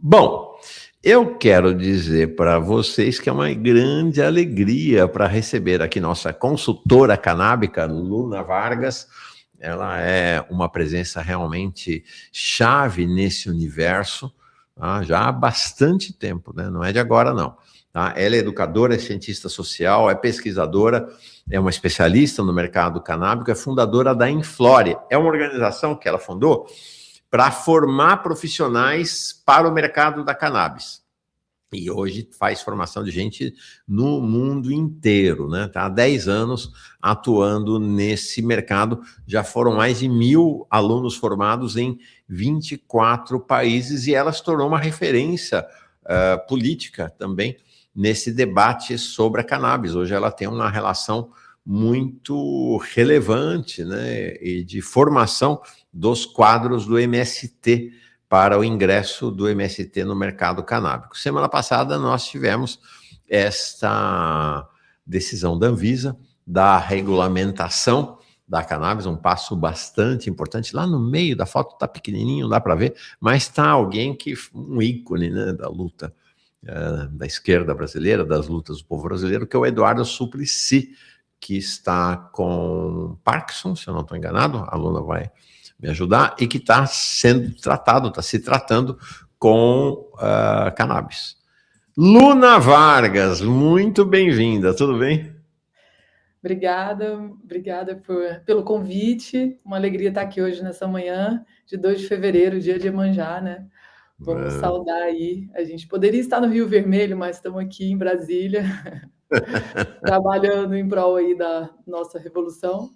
Bom, eu quero dizer para vocês que é uma grande alegria para receber aqui nossa consultora canábica, Luna Vargas. Ela é uma presença realmente chave nesse universo, tá? Já há bastante tempo, né? Não é de agora, não. Tá? Ela é educadora, é cientista social, é pesquisadora, é uma especialista no mercado canábico, é fundadora da Inflore. É uma organização que ela fundou para formar profissionais para o mercado da cannabis. E hoje faz formação de gente no mundo inteiro, né? Tá há 10 anos atuando nesse mercado. Já foram mais de 1.000 alunos formados em 24 países e ela se tornou uma referência política também nesse debate sobre a cannabis. Hoje ela tem uma relação muito relevante, né? E de formação dos quadros do MST para o ingresso do MST no mercado canábico. Semana passada nós tivemos esta decisão da Anvisa da regulamentação da cannabis, um passo bastante importante. Lá no meio da foto está pequenininho, não dá para ver, mas está alguém que um ícone, né, da luta da esquerda brasileira, das lutas do povo brasileiro, que é o Eduardo Suplicy, que está com Parkinson, se eu não estou enganado, a Luna vai me ajudar, e que está sendo tratado, está se tratando com cannabis. Luna Vargas, muito bem-vinda, tudo bem? Obrigada pelo convite. Uma alegria estar aqui hoje nessa manhã de 2 de fevereiro, dia de Iemanjá, né? Vamos saudar aí. A gente poderia estar no Rio Vermelho, mas estamos aqui em Brasília, trabalhando em prol aí da nossa revolução.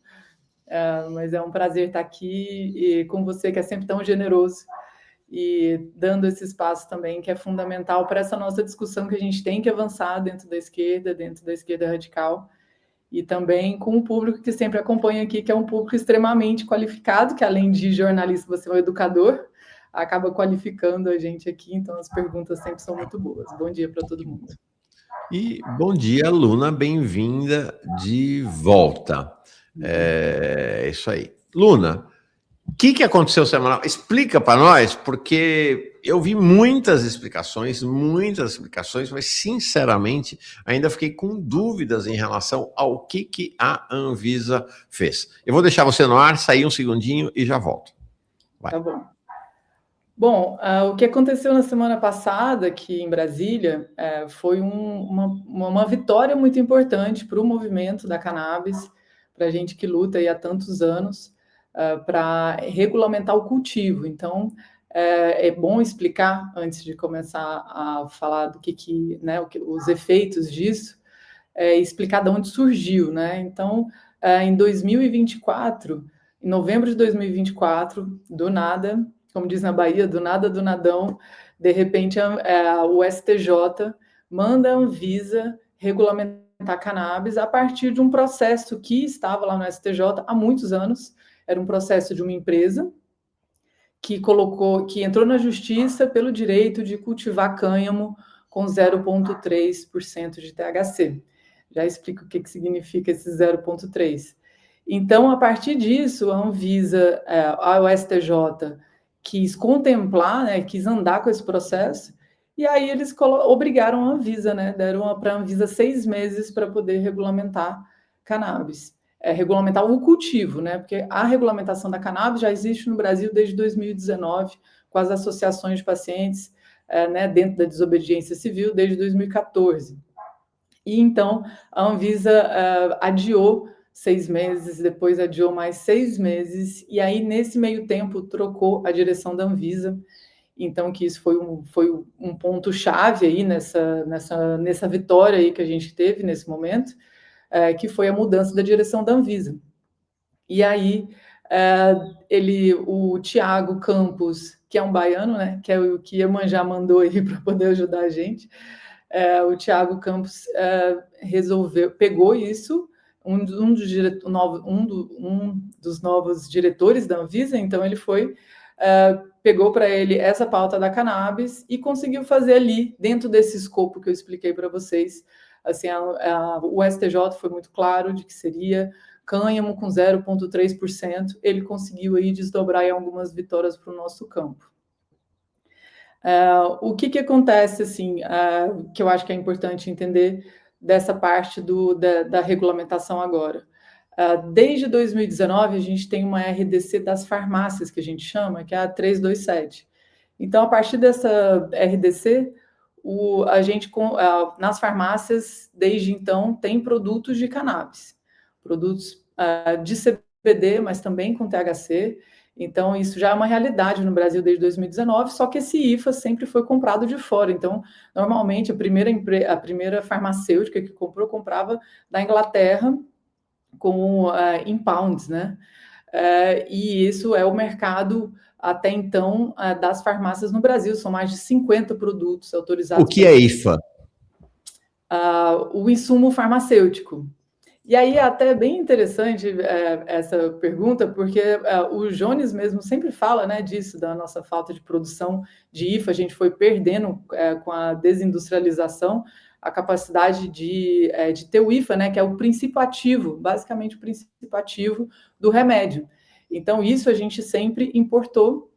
Mas é um prazer estar aqui e com você, que é sempre tão generoso, e dando esse espaço também, que é fundamental para essa nossa discussão que a gente tem que avançar dentro da esquerda radical, e também com o público que sempre acompanha aqui, que é um público extremamente qualificado, que além de jornalista, você é um educador, acaba qualificando a gente aqui, então as perguntas sempre são muito boas. Bom dia para todo mundo. E bom dia, Luna, bem-vinda de volta. É isso aí. Luna, o que aconteceu semana? Explica para nós, porque eu vi muitas explicações, mas sinceramente ainda fiquei com dúvidas em relação ao que a Anvisa fez. Eu vou deixar você no ar, sair um segundinho e já volto. Vai. Tá bom. Bom, o que aconteceu na semana passada aqui em Brasília foi uma vitória muito importante para o movimento da cannabis, para a gente que luta aí há tantos anos, para regulamentar o cultivo. Então, é bom explicar, antes de começar a falar do né, os efeitos disso, explicar de onde surgiu, né? Então, em 2024, em novembro de 2024, do nada, como diz na Bahia, do nada, do nadão, de repente o STJ manda a Anvisa regulamentar cannabis a partir de um processo que estava lá no STJ há muitos anos. Era um processo de uma empresa que entrou na justiça pelo direito de cultivar cânhamo com 0,3% de THC. Já explico o que significa esse 0,3%. Então, a partir disso, a Anvisa, o STJ, quis contemplar, né, quis andar com esse processo, e aí eles obrigaram a Anvisa, né, deram para a Anvisa 6 meses para poder regulamentar cannabis. Regulamentar o cultivo, né, porque a regulamentação da cannabis já existe no Brasil desde 2019, com as associações de pacientes, né, dentro da desobediência civil, desde 2014. E então a Anvisa adiou 6 meses, depois adiou mais 6 meses, e aí nesse meio tempo trocou a direção da Anvisa. Então que isso foi um ponto-chave aí nessa vitória aí que a gente teve nesse momento, que foi a mudança da direção da Anvisa. E aí o Tiago Campos, que é um baiano, né, que é o que Iemanjá mandou aí para poder ajudar a gente, o Tiago Campos pegou isso, um dos novos diretores da Anvisa, então ele pegou para ele essa pauta da cannabis e conseguiu fazer ali, dentro desse escopo que eu expliquei para vocês, assim, o STJ foi muito claro de que seria cânhamo com 0,3%, ele conseguiu aí desdobrar em algumas vitórias para o nosso campo. O que acontece, assim, que eu acho que é importante entender dessa parte da regulamentação agora? Desde 2019, a gente tem uma RDC das farmácias, que a gente chama, que é a 327. Então, a partir dessa RDC, a gente, nas farmácias, desde então, tem produtos de cannabis, produtos de CBD, mas também com THC. Então, isso já é uma realidade no Brasil desde 2019, só que esse IFA sempre foi comprado de fora. Então, normalmente, a primeira farmacêutica que comprava da Inglaterra, em pounds, né? E isso é o mercado, até então, das farmácias no Brasil. São mais de 50 produtos O autorizados que é IFA? O insumo farmacêutico. E aí é até bem interessante essa pergunta, porque o Jones mesmo sempre fala, né, disso, da nossa falta de produção de IFA. A gente foi perdendo com a desindustrialização a capacidade de ter o IFA, né, que é o princípio ativo, basicamente o princípio ativo do remédio. Então, isso a gente sempre importou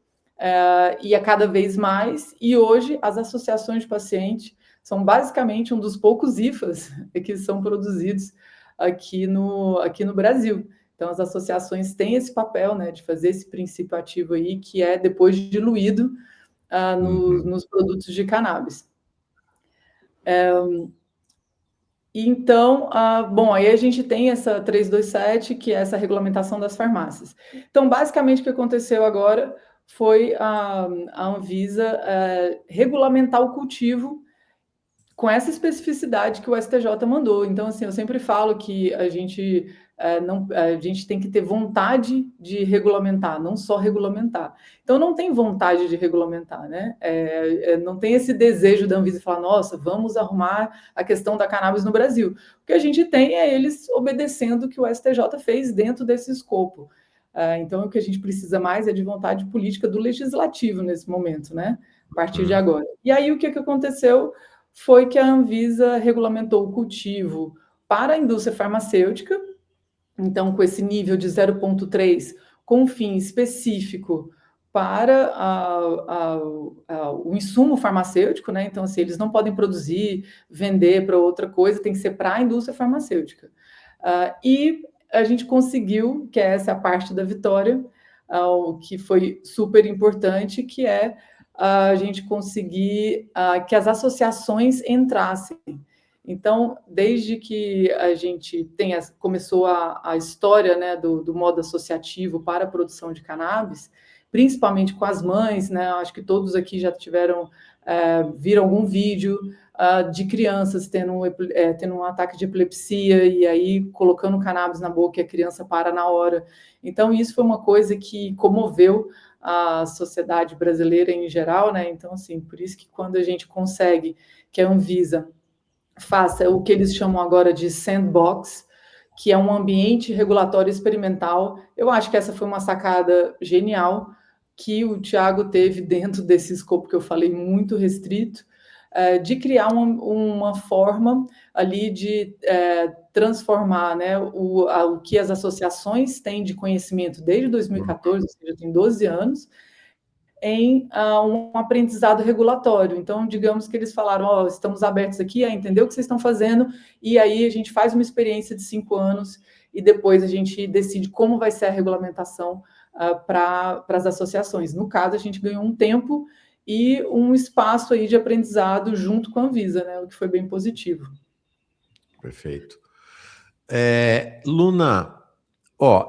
e a cada vez mais, e hoje as associações de pacientes são basicamente um dos poucos IFAs que são produzidos aqui no Brasil. Então, as associações têm esse papel, né, de fazer esse princípio ativo aí, que é depois diluído nos produtos de cannabis. Então, bom, aí a gente tem essa 327, que é essa regulamentação das farmácias. Então, basicamente, o que aconteceu agora foi a Anvisa regulamentar o cultivo com essa especificidade que o STJ mandou. Então, assim, eu sempre falo que a gente tem que ter vontade de regulamentar, não só regulamentar. Então, não tem vontade de regulamentar, né? Não tem esse desejo da Anvisa falar, nossa, vamos arrumar a questão da cannabis no Brasil. O que a gente tem é eles obedecendo o que o STJ fez dentro desse escopo. Então, o que a gente precisa mais é de vontade política do legislativo nesse momento, né? A partir de agora. E aí, o que aconteceu foi que a Anvisa regulamentou o cultivo para a indústria farmacêutica, então, com esse nível de 0,3, com fim específico para o insumo farmacêutico, né? Então, assim, eles não podem produzir, vender para outra coisa, tem que ser para a indústria farmacêutica. E a gente conseguiu, que essa é a parte da vitória, o que foi super importante, que é a gente conseguir que as associações entrassem. Então, desde que a gente começou a história, né, do modo associativo para a produção de cannabis, principalmente com as mães, né, acho que todos aqui já viram algum vídeo de crianças tendo um ataque de epilepsia e aí colocando cannabis na boca e a criança para na hora. Então, isso foi uma coisa que comoveu a sociedade brasileira em geral, né? Então, assim, por isso que quando a gente consegue que a Anvisa faça o que eles chamam agora de sandbox, que é um ambiente regulatório experimental, eu acho que essa foi uma sacada genial que o Thiago teve dentro desse escopo que eu falei, muito restrito, de criar uma forma ali de transformar, né, o que as associações têm de conhecimento desde 2014, ou seja, tem 12 anos, em um aprendizado regulatório. Então, digamos que eles falaram, estamos abertos aqui a entender o que vocês estão fazendo, e aí a gente faz uma experiência de 5 anos, e depois a gente decide como vai ser a regulamentação para as associações. No caso, a gente ganhou um tempo e um espaço aí de aprendizado junto com a Anvisa, né, o que foi bem positivo. Perfeito. Luna,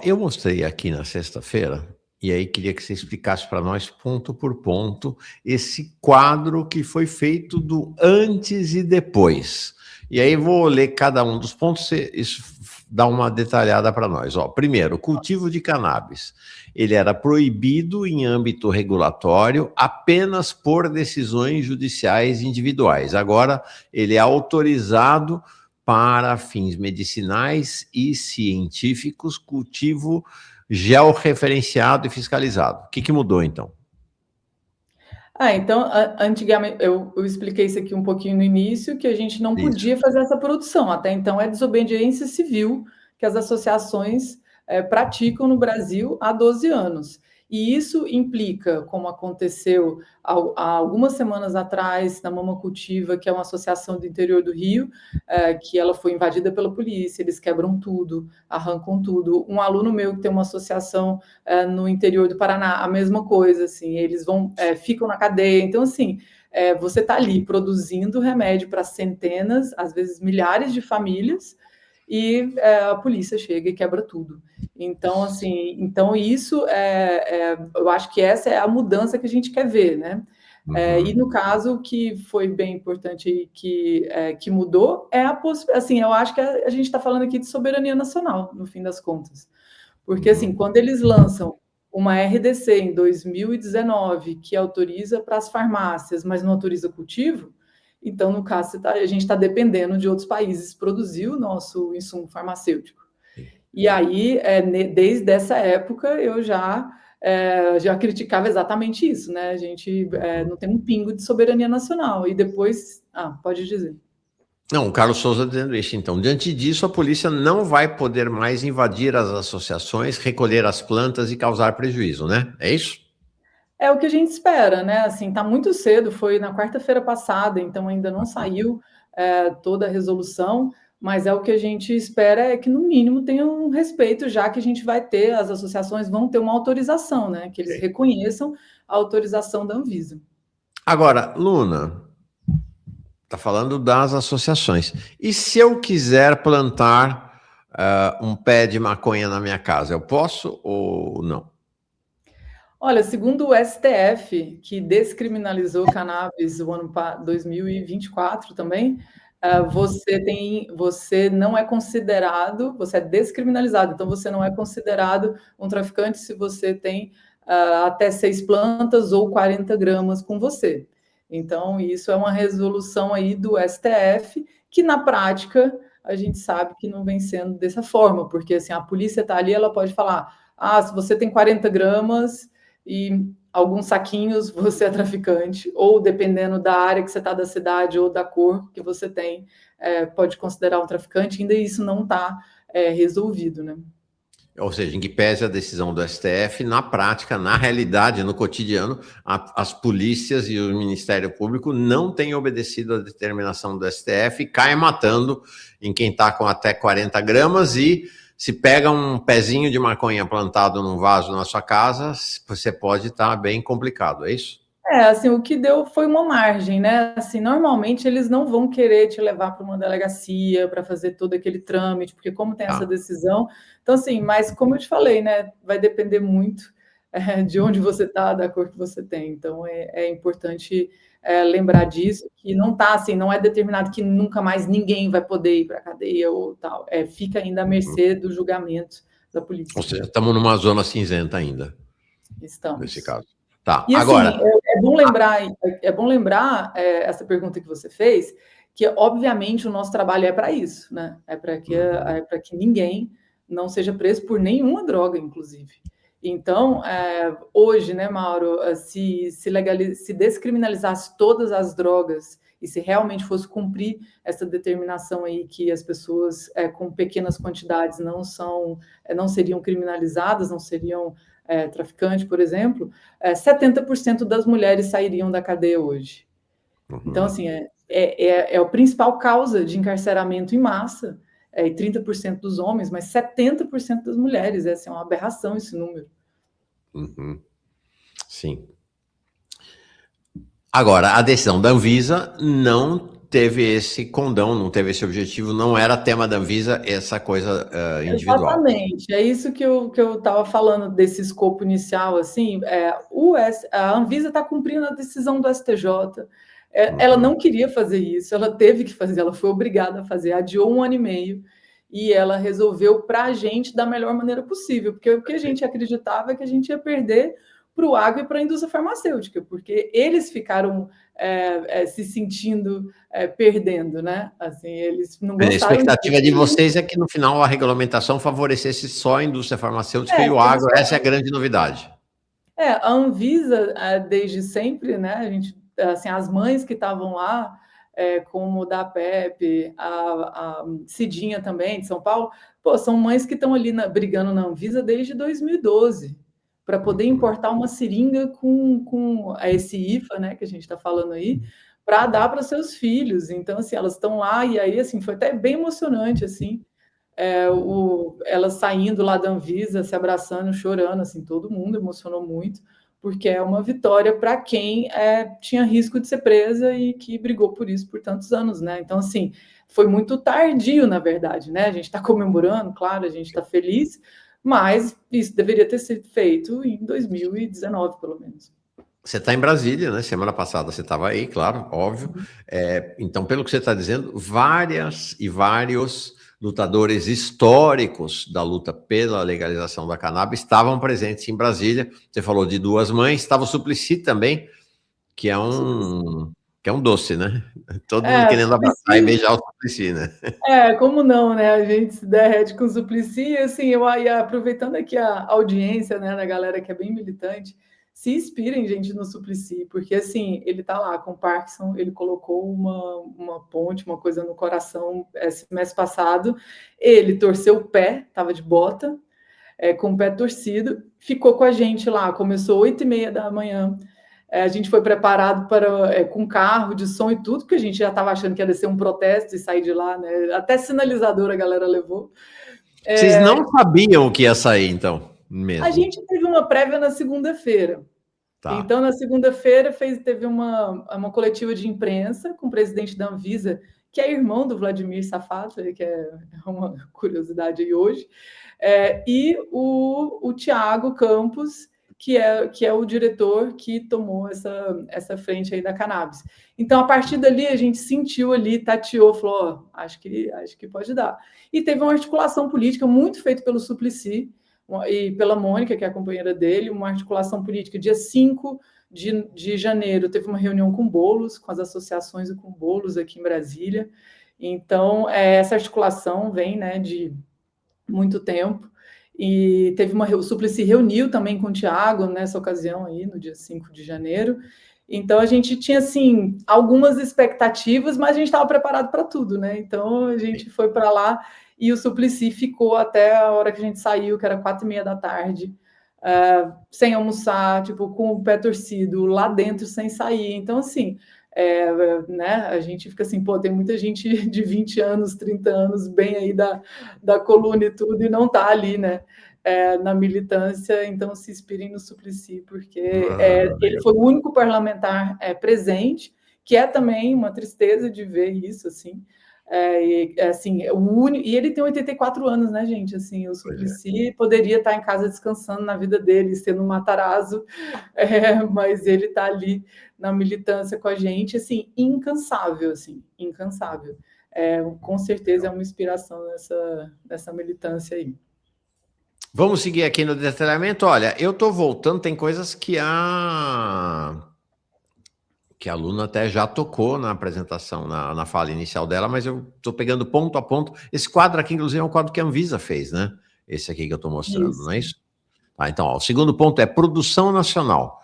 eu mostrei aqui na sexta-feira, e aí queria que você explicasse para nós, ponto por ponto, esse quadro que foi feito do antes e depois. E aí vou ler cada um dos pontos, isso dá uma detalhada para nós. Primeiro, o cultivo de cannabis. Ele era proibido em âmbito regulatório apenas por decisões judiciais individuais. Agora, ele é autorizado para fins medicinais e científicos, cultivo georreferenciado e fiscalizado. O que mudou, então? Então, antigamente, eu expliquei isso aqui um pouquinho no início, que a gente não podia fazer essa produção. Até então, é desobediência civil que as associações praticam no Brasil há 12 anos. E isso implica, como aconteceu há algumas semanas atrás, na Mama Cultiva, que é uma associação do interior do Rio, que ela foi invadida pela polícia, eles quebram tudo, arrancam tudo. Um aluno meu que tem uma associação no interior do Paraná, a mesma coisa, assim, eles ficam na cadeia. Então, assim, você está ali produzindo remédio para centenas, às vezes milhares de famílias, e a polícia chega e quebra tudo. Então, assim, isso eu acho que essa é a mudança que a gente quer ver, né? E no caso, o que foi bem importante que mudou é assim, eu acho que a gente está falando aqui de soberania nacional, no fim das contas. Porque, assim, quando eles lançam uma RDC em 2019 que autoriza para as farmácias, mas não autoriza cultivo, então, no caso, a gente está dependendo de outros países produzir o nosso insumo farmacêutico. E aí, desde essa época, eu já criticava exatamente isso, né? A gente não tem um pingo de soberania nacional. E depois... pode dizer. Não, o Carlos Souza dizendo isso. Então, diante disso, a polícia não vai poder mais invadir as associações, recolher as plantas e causar prejuízo, né? É isso? É o que a gente espera, né? Assim, tá muito cedo, foi na quarta-feira passada, então ainda não saiu toda a resolução, mas o que a gente espera é que, no mínimo, tenha um respeito, já que a gente vai ter, as associações vão ter uma autorização, né? Que eles reconheçam a autorização da Anvisa. Agora, Luna, tá falando das associações. E se eu quiser plantar um pé de maconha na minha casa, eu posso ou não? Olha, segundo o STF, que descriminalizou cannabis no ano 2024 também, você não é considerado, você é descriminalizado, então você não é considerado um traficante se você tem até 6 plantas ou 40 gramas com você. Então, isso é uma resolução aí do STF, que na prática a gente sabe que não vem sendo dessa forma, porque assim, a polícia está ali, ela pode falar, se você tem 40 gramas e alguns saquinhos, você é traficante, ou dependendo da área que você está da cidade ou da cor que você tem, pode considerar um traficante, ainda isso não está resolvido, né? Ou seja, em que pese a decisão do STF, na prática, na realidade, no cotidiano, as polícias e o Ministério Público não têm obedecido a determinação do STF e caem matando em quem está com até 40 gramas e se pega um pezinho de maconha plantado num vaso na sua casa, você pode estar bem complicado, é isso? Assim, o que deu foi uma margem, né? Assim, normalmente eles não vão querer te levar para uma delegacia para fazer todo aquele trâmite, porque como tem essa decisão, então assim, mas como eu te falei, né? Vai depender muito de onde você está, da cor que você tem. Então é importante lembrar disso, que não tá assim, não é determinado que nunca mais ninguém vai poder ir para a cadeia ou tal. Fica ainda à mercê do julgamento da polícia. Ou seja, estamos numa zona cinzenta ainda. Estamos. Nesse caso. Tá, e agora... assim, é bom lembrar essa pergunta que você fez, que obviamente o nosso trabalho é para isso, né? É para que ninguém não seja preso por nenhuma droga, inclusive. Então, hoje, né, Mauro, se descriminalizasse todas as drogas e se realmente fosse cumprir essa determinação aí que as pessoas com pequenas quantidades não seriam criminalizadas, não seriam traficantes, por exemplo, 70% das mulheres sairiam da cadeia hoje. Então, assim, é a principal causa de encarceramento em massa, e 30% dos homens, mas 70% das mulheres. Essa é uma aberração, esse número. Sim. Agora, a decisão da Anvisa não teve esse condão, não teve esse objetivo, não era tema da Anvisa essa coisa individual. Exatamente, é isso que eu estava falando desse escopo inicial, assim, a Anvisa está cumprindo a decisão do STJ, ela não queria fazer isso, ela teve que fazer, ela foi obrigada a fazer, adiou 1 ano e meio, e ela resolveu para a gente da melhor maneira possível, porque o que a gente acreditava é que a gente ia perder para o agro e para a indústria farmacêutica, porque eles ficaram se sentindo perdendo, né? Assim, eles não gostaram. A expectativa de vocês é que no final a regulamentação favorecesse só a indústria farmacêutica e o agro, essa é a grande novidade. A Anvisa, desde sempre, né? A gente, assim, as mães que estavam lá, como da Pepe, a Cidinha também, de São Paulo, são mães que estão ali brigando na Anvisa desde 2012. para poder importar uma seringa com esse IFA, né, que a gente está falando aí, para dar para seus filhos. Então, assim, elas estão lá, e aí, assim, foi até bem emocionante, assim, elas saindo lá da Anvisa, se abraçando, chorando, assim, todo mundo emocionou muito, porque é uma vitória para quem tinha risco de ser presa e que brigou por isso por tantos anos, né? Então, assim, foi muito tardio, na verdade, né? A gente está comemorando, claro, a gente está feliz, mas isso deveria ter sido feito em 2019, pelo menos. Você está em Brasília, né? Semana passada você estava aí, claro, óbvio. Então, pelo que você está dizendo, várias e vários lutadores históricos da luta pela legalização da cannabis estavam presentes em Brasília. Você falou de duas mães, estava o Suplicy também, que é um doce, né? Todo mundo querendo abraçar e beijar o Suplicy, né? Como não, né? A gente se derrete com o Suplicy, e assim, eu aí aproveitando aqui a audiência, né, da galera que é bem militante, se inspirem, gente, no Suplicy, porque assim, ele tá lá com o Parkinson, ele colocou uma ponte, uma coisa no coração esse mês passado, ele torceu o pé, tava de bota, com o pé torcido, ficou com a gente lá, começou 8h30 da manhã, a gente foi preparado com carro de som e tudo, porque a gente já estava achando que ia ser um protesto e sair de lá, né? Até sinalizador a galera levou. Vocês não sabiam o que ia sair, então, mesmo? A gente teve uma prévia na segunda-feira. Tá. Então, na segunda-feira, teve uma coletiva de imprensa com o presidente da Anvisa, que é irmão do Vladimir Safatli, que é uma curiosidade aí hoje, e o Tiago Campos, que é o diretor que tomou essa frente aí da cannabis. Então, a partir dali, a gente sentiu ali, tateou, falou, acho que pode dar. E teve uma articulação política muito feita pelo Suplicy e pela Mônica, que é a companheira dele, uma articulação política. Dia 5 de janeiro, teve uma reunião com Boulos, com as associações e com Boulos aqui em Brasília. Então, essa articulação vem, né, de muito tempo. E o Suplicy reuniu também com o Tiago nessa ocasião aí, no dia 5 de janeiro. Então, a gente tinha, assim, algumas expectativas, mas a gente estava preparado para tudo, né? Então, a gente foi para lá e o Suplicy ficou até a hora que a gente saiu, que era 4h30 da tarde, sem almoçar, tipo, com o pé torcido, lá dentro, sem sair. Então, assim, né, a gente fica assim, pô, tem muita gente de 20 anos, 30 anos, bem aí da coluna e tudo, e não tá ali, né, na militância, então se inspirem no Suplicy, porque ele foi o único parlamentar presente, que é também uma tristeza de ver isso, assim, e ele tem 84 anos, né, gente? Assim, o Suplicy poderia estar em casa descansando na vida dele, sendo um Matarazzo, mas ele está ali na militância com a gente, assim, incansável, assim, incansável. Com certeza é uma inspiração nessa militância aí. Vamos seguir aqui no detalhamento. Olha, eu estou voltando, tem coisas que a aluna até já tocou na apresentação, na fala inicial dela, mas eu estou pegando ponto a ponto. Esse quadro aqui, inclusive, é um quadro que a Anvisa fez, né? Esse aqui que eu estou mostrando, não é isso? Então, ó, o segundo ponto é produção nacional.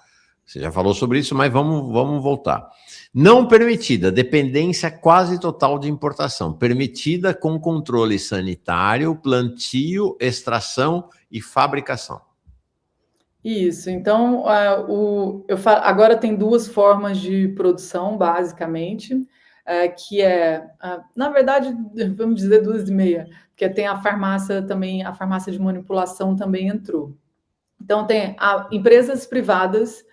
Você já falou sobre isso, mas vamos voltar. Não permitida, dependência quase total de importação. Permitida com controle sanitário, plantio, extração e fabricação. Isso, então, agora tem duas formas de produção, basicamente, que na verdade, vamos dizer 2,5, porque tem a farmácia também, a farmácia de manipulação também entrou. Então, tem empresas privadas,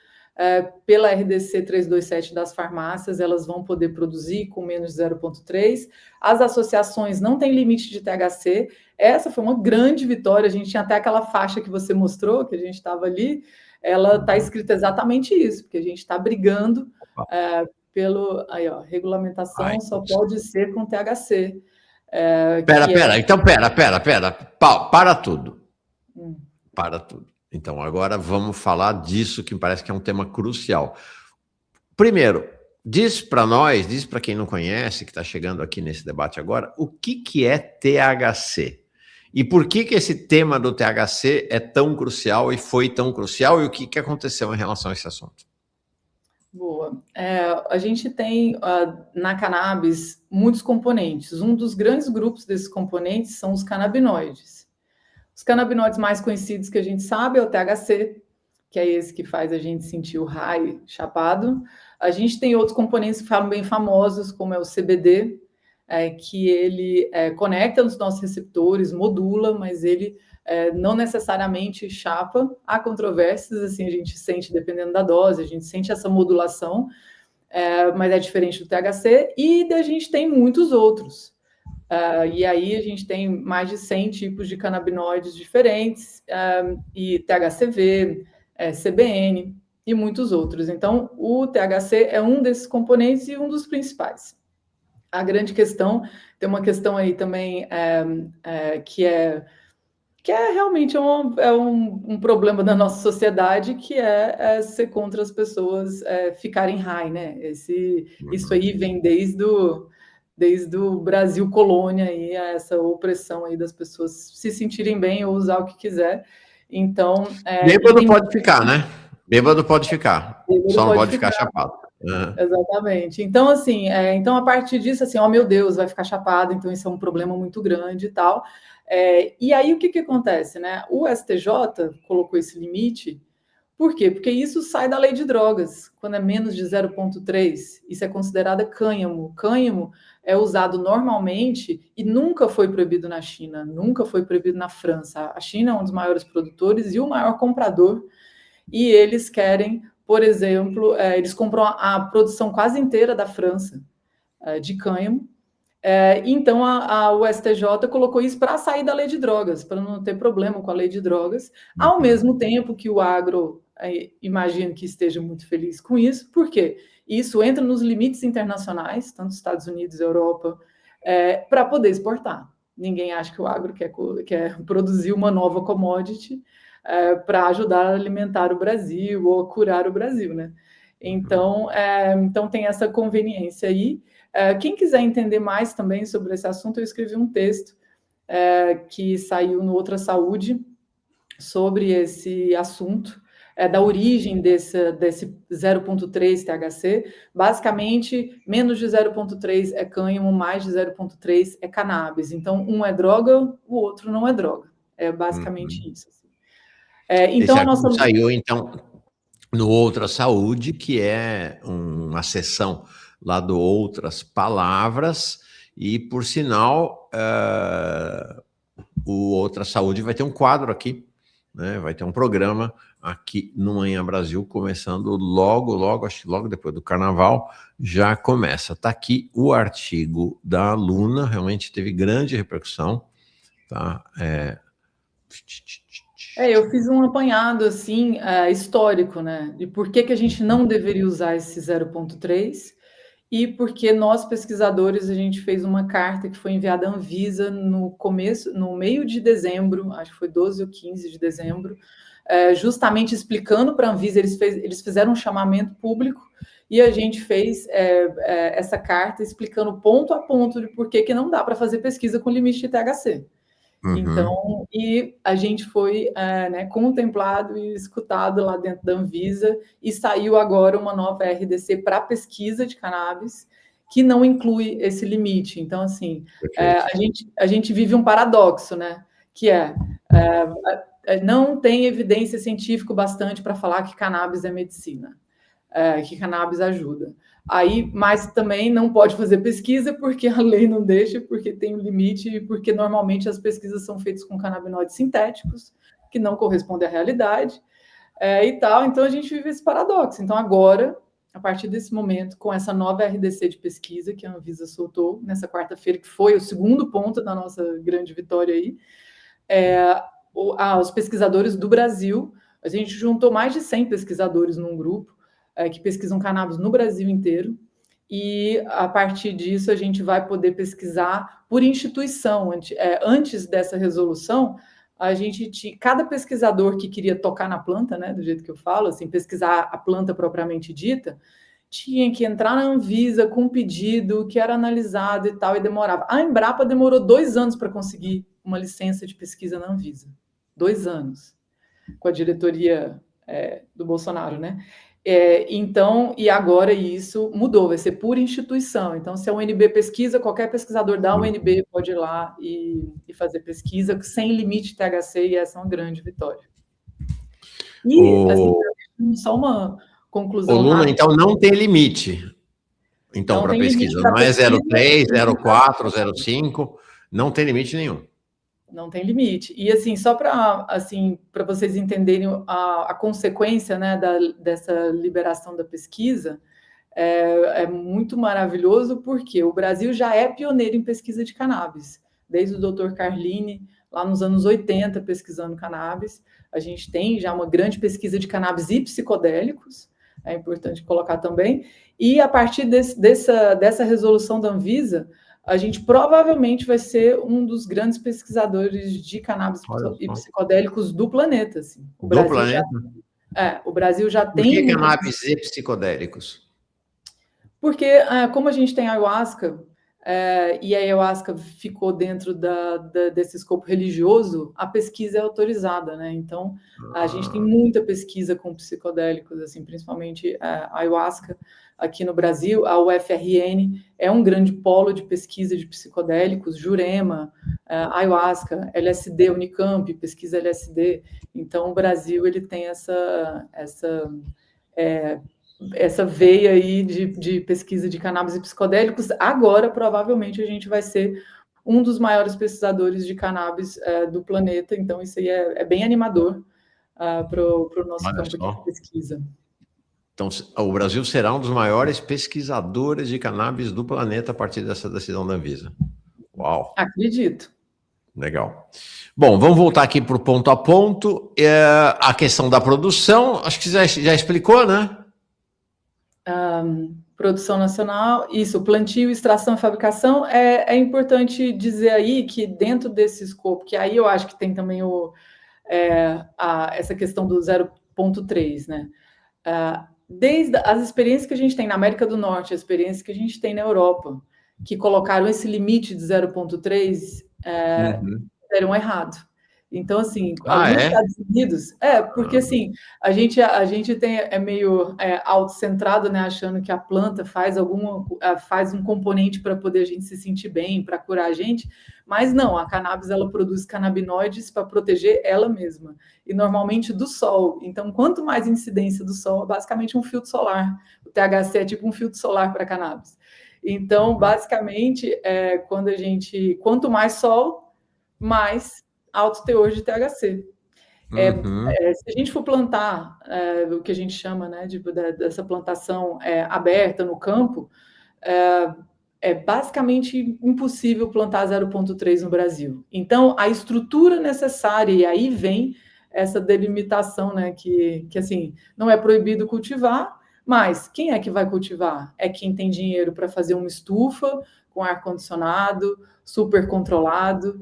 pela RDC 327 das farmácias, elas vão poder produzir com menos de 0,3. As associações não têm limite de THC. Essa foi uma grande vitória. A gente tinha até aquela faixa que você mostrou, que a gente estava ali, ela está escrita exatamente isso, porque a gente está brigando regulamentação só pode ser com THC. Para tudo. Para tudo. Então, agora vamos falar disso, que me parece que é um tema crucial. Primeiro, diz para nós, diz para quem não conhece, que está chegando aqui nesse debate agora, o que é THC? E por que esse tema do THC é tão crucial e foi tão crucial, e o que aconteceu em relação a esse assunto? Boa. A gente tem na cannabis muitos componentes. Um dos grandes grupos desses componentes são os canabinoides. Os canabinoides mais conhecidos que a gente sabe é o THC, que é esse que faz a gente sentir o high chapado. A gente tem outros componentes que falam bem famosos, como é o CBD, que ele conecta nos nossos receptores, modula, mas ele não necessariamente chapa. Há controvérsias, assim, a gente sente, dependendo da dose, a gente sente essa modulação, mas é diferente do THC, e a gente tem muitos outros. E aí a gente tem mais de 100 tipos de canabinoides diferentes, e THCV, CBN e muitos outros. Então, o THC é um desses componentes e um dos principais. A grande questão, tem uma questão aí também que é realmente um problema da nossa sociedade, que é ser contra as pessoas ficarem high, né? Isso aí vem desde o Brasil colônia, aí, essa opressão aí das pessoas se sentirem bem ou usar o que quiser. Então, bêbado pode ficar, né? Bêbado pode ficar, só não pode ficar chapado. Exatamente. Então, assim, então a partir disso, assim, meu Deus, vai ficar chapado, então isso é um problema muito grande e tal. E aí o que acontece, né? O STJ colocou esse limite, por quê? Porque isso sai da lei de drogas, quando é menos de 0,3, isso é considerado cânhamo. Cânhamo é usado normalmente e nunca foi proibido na China, nunca foi proibido na França. A China é um dos maiores produtores e o maior comprador, e eles querem, por exemplo, eles compram a produção quase inteira da França de cânhamo. Então o STJ colocou isso para sair da lei de drogas, para não ter problema com a lei de drogas, ao mesmo tempo que o agro, imagino que esteja muito feliz com isso, porque isso entra nos limites internacionais, tanto Estados Unidos, Europa, para poder exportar. Ninguém acha que o agro quer produzir uma nova commodity para ajudar a alimentar o Brasil ou a curar o Brasil, né? Então tem essa conveniência aí. Quem quiser entender mais também sobre esse assunto, eu escrevi um texto que saiu no Outra Saúde sobre esse assunto, da origem desse 0,3 THC. Basicamente, menos de 0,3 é cânhamo, mais de 0,3 é cannabis. Então, um é droga, o outro não é droga. É basicamente isso. Então, esse artigo saiu, então, no Outra Saúde, que é uma seção lá do Outras Palavras, e, por sinal, o Outra Saúde vai ter um quadro aqui, né? Vai ter um programa aqui no Manhã Brasil, começando logo, acho que logo depois do Carnaval, já começa. Está aqui o artigo da aluna, realmente teve grande repercussão, tá? Eu fiz um apanhado, assim, histórico, né? De por que a gente não deveria usar esse 0,3, e porque nós, pesquisadores, a gente fez uma carta que foi enviada à Anvisa no meio de dezembro, acho que foi 12 ou 15 de dezembro, justamente explicando para a Anvisa, eles fizeram um chamamento público, e a gente fez essa carta explicando ponto a ponto de por que não dá para fazer pesquisa com limite de THC. Então, e a gente foi contemplado e escutado lá dentro da Anvisa, e saiu agora uma nova RDC para pesquisa de cannabis, que não inclui esse limite. Então, assim, a gente vive um paradoxo, né? Que não tem evidência científica bastante para falar que cannabis é medicina, que cannabis ajuda. Mas também não pode fazer pesquisa porque a lei não deixa, porque tem um limite, e porque normalmente as pesquisas são feitas com canabinoides sintéticos, que não correspondem à realidade, e tal. Então, a gente vive esse paradoxo. Então, agora, a partir desse momento, com essa nova RDC de pesquisa que a Anvisa soltou nessa quarta-feira, que foi o segundo ponto da nossa grande vitória aí, os pesquisadores do Brasil, a gente juntou mais de 100 pesquisadores num grupo, que pesquisam cannabis no Brasil inteiro, e a partir disso a gente vai poder pesquisar por instituição. Antes dessa resolução, a gente tinha, cada pesquisador que queria tocar na planta, né, do jeito que eu falo, assim, pesquisar a planta propriamente dita, tinha que entrar na Anvisa com um pedido que era analisado e tal, e demorava. A Embrapa demorou 2 anos para conseguir uma licença de pesquisa na Anvisa. 2 anos, com a diretoria do Bolsonaro, né? Então, e agora isso mudou, vai ser por instituição. Então, se a UNB pesquisa, qualquer pesquisador da UNB pode ir lá e fazer pesquisa sem limite de THC, e essa é uma grande vitória. E, assim, só uma O conclusão Luna, rápida. então, não tem limite. Então, Não para tem limite pesquisa, para não é pesquisa. 0,3, 0,4, 0,5, não tem limite nenhum. Não tem limite. E assim, só para assim, para vocês entenderem a consequência, né, dessa liberação da pesquisa, é muito maravilhoso porque o Brasil já é pioneiro em pesquisa de cannabis. Desde o Dr. Carline, lá nos anos 80, pesquisando cannabis. A gente tem já uma grande pesquisa de cannabis e psicodélicos, é importante colocar também. E a partir dessa resolução da Anvisa, a gente provavelmente vai ser um dos grandes pesquisadores de cannabis Olha e só. psicodélicos do planeta. Assim. Do planeta? O Brasil já Por que tem muita. cannabis e psicodélicos? Porque, como a gente tem ayahuasca, e a ayahuasca ficou dentro desse escopo religioso, a pesquisa é autorizada, né? Então, a gente tem muita pesquisa com psicodélicos, assim, principalmente a ayahuasca aqui no Brasil. A UFRN é um grande polo de pesquisa de psicodélicos, Jurema, ayahuasca, LSD, Unicamp, pesquisa LSD. Então, o Brasil ele tem essa veia aí de pesquisa de cannabis e psicodélicos. Agora, provavelmente, a gente vai ser um dos maiores pesquisadores de cannabis do planeta. Então, isso aí é bem animador para o nosso Olha campo de só. pesquisa. Então, o Brasil será um dos maiores pesquisadores de cannabis do planeta a partir dessa decisão da Anvisa. Uau! Acredito. Legal. Bom, vamos voltar aqui para o ponto a ponto. A questão da produção, acho que já explicou, né? Produção nacional, isso, plantio, extração e fabricação. É importante dizer aí que dentro desse escopo, que aí eu acho que tem também essa questão do 0,3, né? Desde as experiências que a gente tem na América do Norte, as experiências que a gente tem na Europa, que colocaram esse limite de 0,3, deram errado. Então, assim, nos Estados Unidos, porque assim, a gente é meio autocentrado, né, achando que a planta faz um componente para poder a gente se sentir bem, para curar a gente, mas não, a cannabis ela produz canabinoides para proteger ela mesma, e normalmente do sol. Então, quanto mais incidência do sol, é basicamente um filtro solar. O THC é tipo um filtro solar para cannabis. Então, basicamente, quanto mais sol, mais alto teor de THC. Se a gente for plantar o que a gente chama, né, dessa plantação aberta no campo, é basicamente impossível plantar 0,3 no Brasil. Então, a estrutura necessária, e aí vem essa delimitação, né, que assim, não é proibido cultivar, mas quem é que vai cultivar? É quem tem dinheiro para fazer uma estufa com ar-condicionado, super controlado,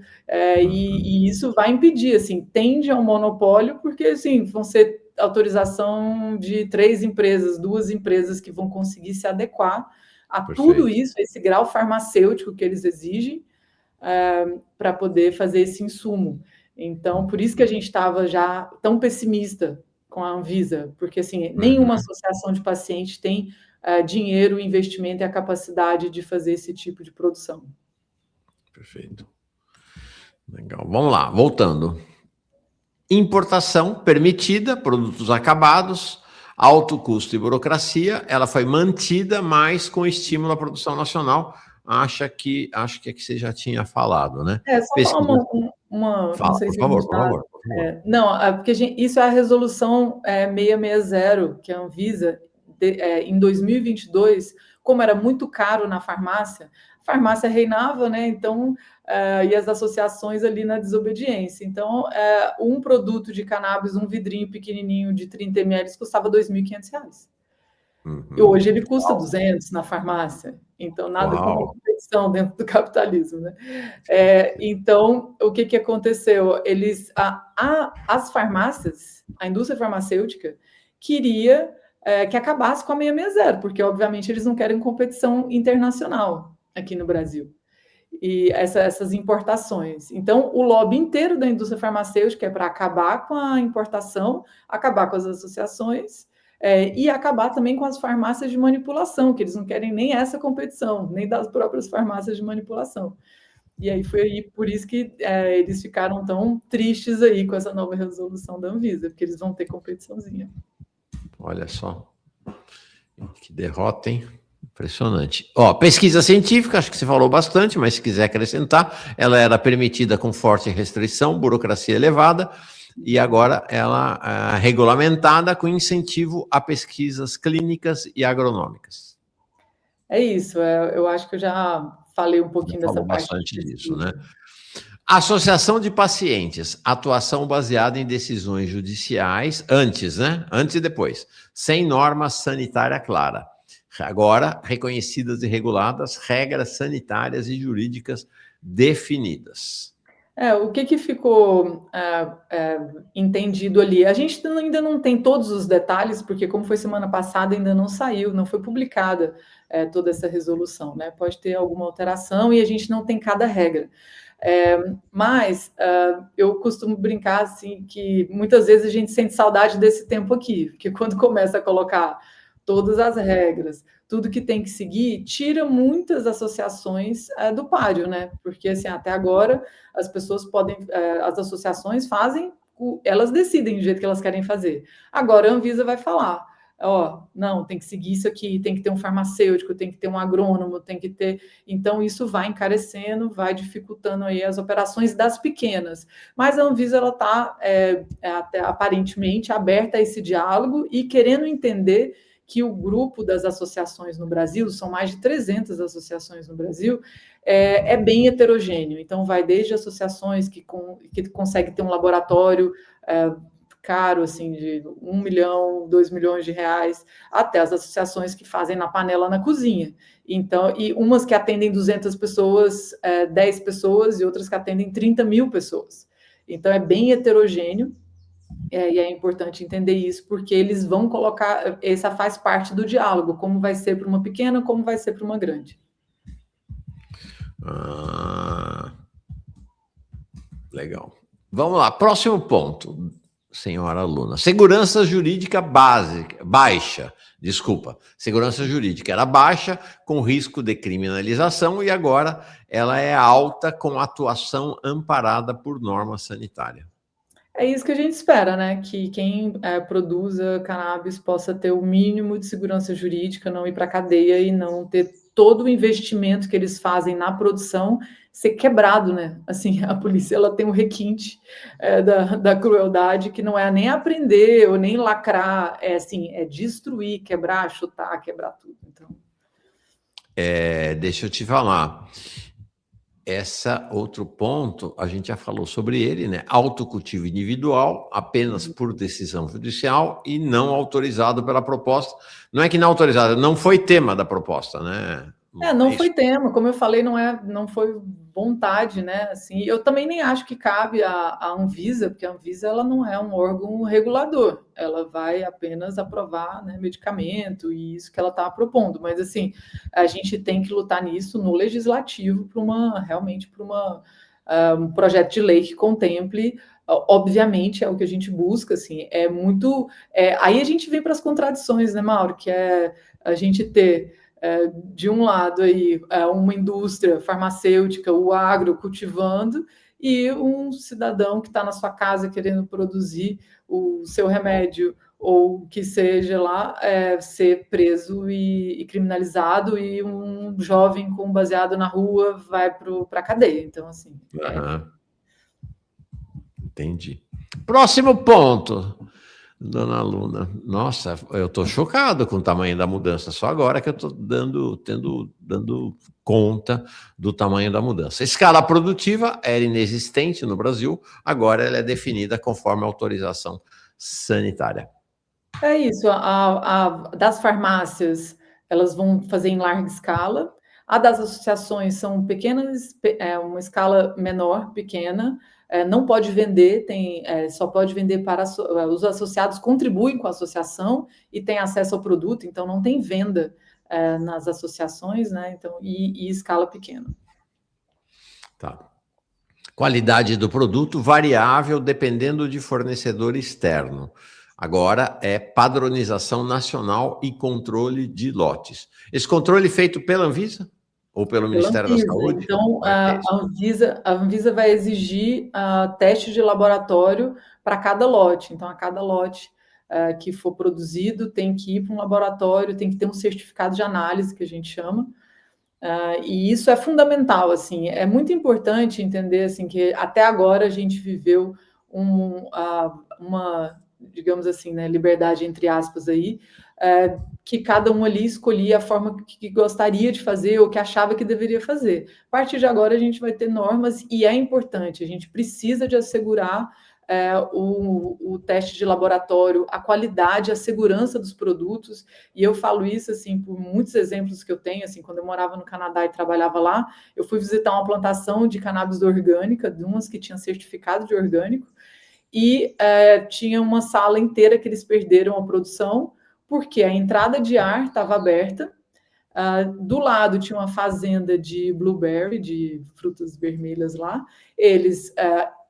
e isso vai impedir, assim, tende ao monopólio, porque, assim, vão ser autorização de 3 empresas, 2 empresas que vão conseguir se adequar a tudo isso, esse grau farmacêutico que eles exigem, para poder fazer esse insumo. Então, por isso que a gente estava já tão pessimista com a Anvisa, porque, assim, nenhuma associação de pacientes tem dinheiro, investimento e a capacidade de fazer esse tipo de produção. Perfeito. Legal. Vamos lá, voltando. Importação permitida, produtos acabados, alto custo e burocracia, ela foi mantida, mas com estímulo à produção nacional. Acho que você já tinha falado, né? Só falar Fala, não sei por se a gente favor, por favor. não, porque isso é a resolução 660, que a Anvisa, em 2022, como era muito caro na farmácia, a farmácia reinava, né? Então, e as associações ali na desobediência. Então, um produto de cannabis, um vidrinho pequenininho de 30 ml, custava R$ 2.500. E hoje ele custa 200 na farmácia. Então, nada como competição dentro do capitalismo, né? Então, o que aconteceu? As farmácias, a indústria farmacêutica, queria que acabasse com a 660, porque, obviamente, eles não querem competição internacional aqui no Brasil. E essas importações. Então, o lobby inteiro da indústria farmacêutica é para acabar com a importação, acabar com as associações, e acabar também com as farmácias de manipulação, que eles não querem nem essa competição, nem das próprias farmácias de manipulação. E aí foi aí, por isso que eles ficaram tão tristes aí com essa nova resolução da Anvisa, porque eles vão ter competiçãozinha. Olha só. Que derrota, hein? Impressionante. Ó, pesquisa científica, acho que você falou bastante, mas se quiser acrescentar, ela era permitida com forte restrição, burocracia elevada, e agora ela é regulamentada com incentivo a pesquisas clínicas e agronômicas. É isso, eu acho que eu já falei um pouquinho Já dessa falou parte de bastante disso, pesquisa. né? Associação de pacientes, atuação baseada em decisões judiciais, antes, né? Antes e depois, sem norma sanitária clara. Agora, reconhecidas e reguladas, regras sanitárias e jurídicas definidas. O que ficou entendido ali? A gente ainda não tem todos os detalhes, porque como foi semana passada, ainda não saiu, não foi publicada toda essa resolução, né? Pode ter alguma alteração e a gente não tem cada regra. Mas eu costumo brincar assim que muitas vezes a gente sente saudade desse tempo aqui, porque quando começa a colocar todas as regras, tudo que tem que seguir, tira muitas associações do páreo, né? Porque assim, até agora as pessoas podem, as associações fazem, elas decidem do jeito que elas querem fazer. Agora a Anvisa vai falar, ó, não, tem que seguir isso aqui, tem que ter um farmacêutico, tem que ter um agrônomo, tem que ter. Então, isso vai encarecendo, vai dificultando aí as operações das pequenas. Mas a Anvisa, ela está, até aparentemente, aberta a esse diálogo e querendo entender que o grupo das associações no Brasil, são mais de 300 associações no Brasil, é bem heterogêneo. Então, vai desde associações que conseguem ter um laboratório caro, assim, de 1 milhão, 2 milhões de reais, até as associações que fazem na panela na cozinha. Então, e umas que atendem 200 pessoas, 10 pessoas, e outras que atendem 30 mil pessoas. Então, é bem heterogêneo, e é importante entender isso, porque eles vão colocar, essa faz parte do diálogo, como vai ser para uma pequena, como vai ser para uma grande. Legal. Vamos lá, próximo ponto, senhora Luna. Segurança jurídica baixa. Segurança jurídica era baixa, com risco de criminalização, e agora ela é alta, com atuação amparada por norma sanitária. É isso que a gente espera, né? Que quem produza cannabis possa ter o mínimo de segurança jurídica, não ir para a cadeia e não ter todo o investimento que eles fazem na produção ser quebrado, né? Assim, a polícia, ela tem um requinte da crueldade, que não é nem aprender ou nem lacrar, é destruir, quebrar, chutar, quebrar tudo. Então, deixa eu te falar. Outro ponto, a gente já falou sobre ele, né? Autocultivo individual, apenas por decisão judicial e não autorizado pela proposta. Não é que não autorizado, não foi tema da proposta, né? Não foi tema, como eu falei, não foi vontade, né? Assim, eu também nem acho que cabe à Anvisa, porque a Anvisa, ela não é um órgão regulador, ela vai apenas aprovar, né, medicamento e isso que ela está propondo. Mas assim, a gente tem que lutar nisso no legislativo para um projeto de lei que contemple. Obviamente é o que a gente busca, assim, aí a gente vem para as contradições, né, Mauro? Que é a gente ter de um lado aí uma indústria farmacêutica, o agro cultivando, e um cidadão que está na sua casa querendo produzir o seu remédio ou que seja lá, ser preso e criminalizado, e um jovem com baseado na rua vai para a cadeia. Então, assim... Entendi. Próximo ponto, dona Luna. Nossa, eu estou chocado com o tamanho da mudança. Só agora que eu estou dando conta do tamanho da mudança. A escala produtiva era inexistente no Brasil, agora ela é definida conforme a autorização sanitária. É isso, das farmácias, elas vão fazer em larga escala, a das associações são pequenas, uma escala menor, pequena, não pode vender, só pode vender para os associados, contribuem com a associação e têm acesso ao produto, então não tem venda nas associações, né? Então, e escala pequena. Tá. Qualidade do produto variável dependendo de fornecedor externo. Agora é padronização nacional e controle de lotes. Esse controle feito pela Anvisa Ou pelo Pela Ministério da Anvisa. Saúde? Então, Vai ter isso? A Anvisa vai exigir testes de laboratório para cada lote. Então, a cada lote que for produzido tem que ir para um laboratório, tem que ter um certificado de análise, que a gente chama. E isso é fundamental, assim, é muito importante entender, assim, que até agora a gente viveu uma, digamos assim, né, liberdade entre aspas aí, que cada um ali escolhia a forma que gostaria de fazer ou que achava que deveria fazer. A partir de agora a gente vai ter normas e é importante, a gente precisa de assegurar o teste de laboratório, a qualidade, a segurança dos produtos, e eu falo isso, assim, por muitos exemplos que eu tenho, assim, quando eu morava no Canadá e trabalhava lá, eu fui visitar uma plantação de cannabis orgânica, de umas que tinha certificado de orgânico, e tinha uma sala inteira que eles perderam a produção, porque a entrada de ar estava aberta, do lado tinha uma fazenda de blueberry, de frutas vermelhas lá, eles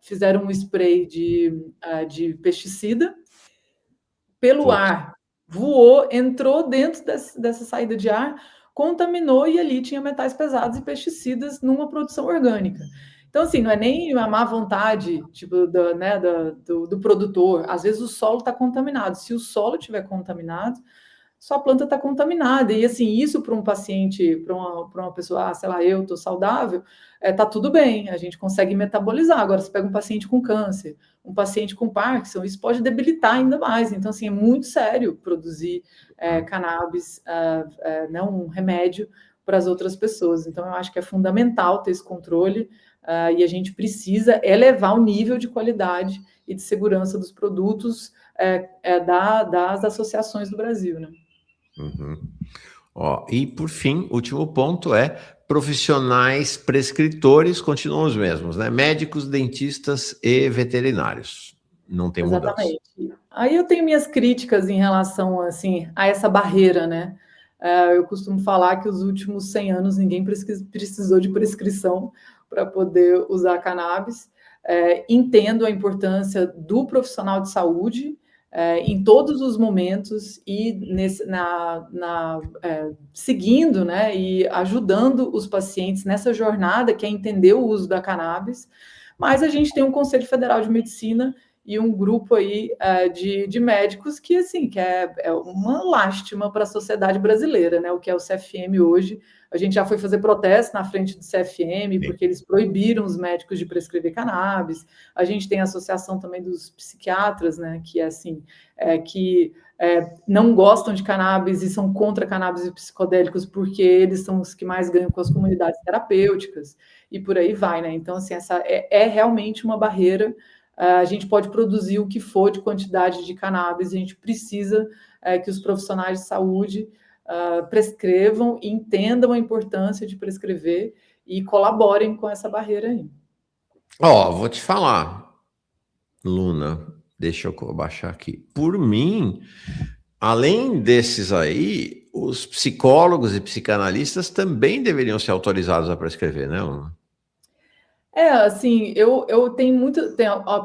fizeram um spray de pesticida, pelo Putz. ar, voou, entrou dentro dessa saída de ar, contaminou e ali tinha metais pesados e pesticidas numa produção orgânica. Então, assim, não é nem a má vontade tipo, do produtor. Às vezes o solo está contaminado. Se o solo estiver contaminado, sua planta está contaminada. E assim, isso para um paciente, para uma pessoa, sei lá, eu estou saudável, tá tudo bem, a gente consegue metabolizar. Agora, você pega um paciente com câncer, um paciente com Parkinson, isso pode debilitar ainda mais. Então, assim, é muito sério produzir cannabis, não um remédio para as outras pessoas. Então, eu acho que é fundamental ter esse controle e a gente precisa elevar o nível de qualidade e de segurança dos produtos das associações do Brasil, né? Uhum. Ó, e por fim, último ponto é profissionais prescritores continuam os mesmos, né? Médicos, dentistas e veterinários. Não tem mudança. Exatamente. Aí eu tenho minhas críticas em relação, assim, a essa barreira, né? Eu costumo falar que os últimos 100 anos ninguém precisou de prescrição para poder usar cannabis. Entendo a importância do profissional de saúde em todos os momentos e seguindo, né, e ajudando os pacientes nessa jornada que é entender o uso da cannabis. Mas a gente tem um Conselho Federal de Medicina e um grupo aí de médicos que, assim, que é uma lástima para a sociedade brasileira, né? O que é o CFM hoje. A gente já foi fazer protesto na frente do CFM, porque eles proibiram os médicos de prescrever cannabis. A gente tem a associação também dos psiquiatras, né? Que é assim, que não gostam de cannabis e são contra cannabis e psicodélicos porque eles são os que mais ganham com as comunidades terapêuticas e por aí vai, né? Então, assim, essa é realmente uma barreira. A gente pode produzir o que for de quantidade de cannabis, a gente precisa que os profissionais de saúde prescrevam e entendam a importância de prescrever e colaborem com essa barreira aí. Ó, vou te falar, Luna, deixa eu baixar aqui. Por mim, além desses aí, os psicólogos e psicanalistas também deveriam ser autorizados a prescrever, né, Luna? Assim, eu tenho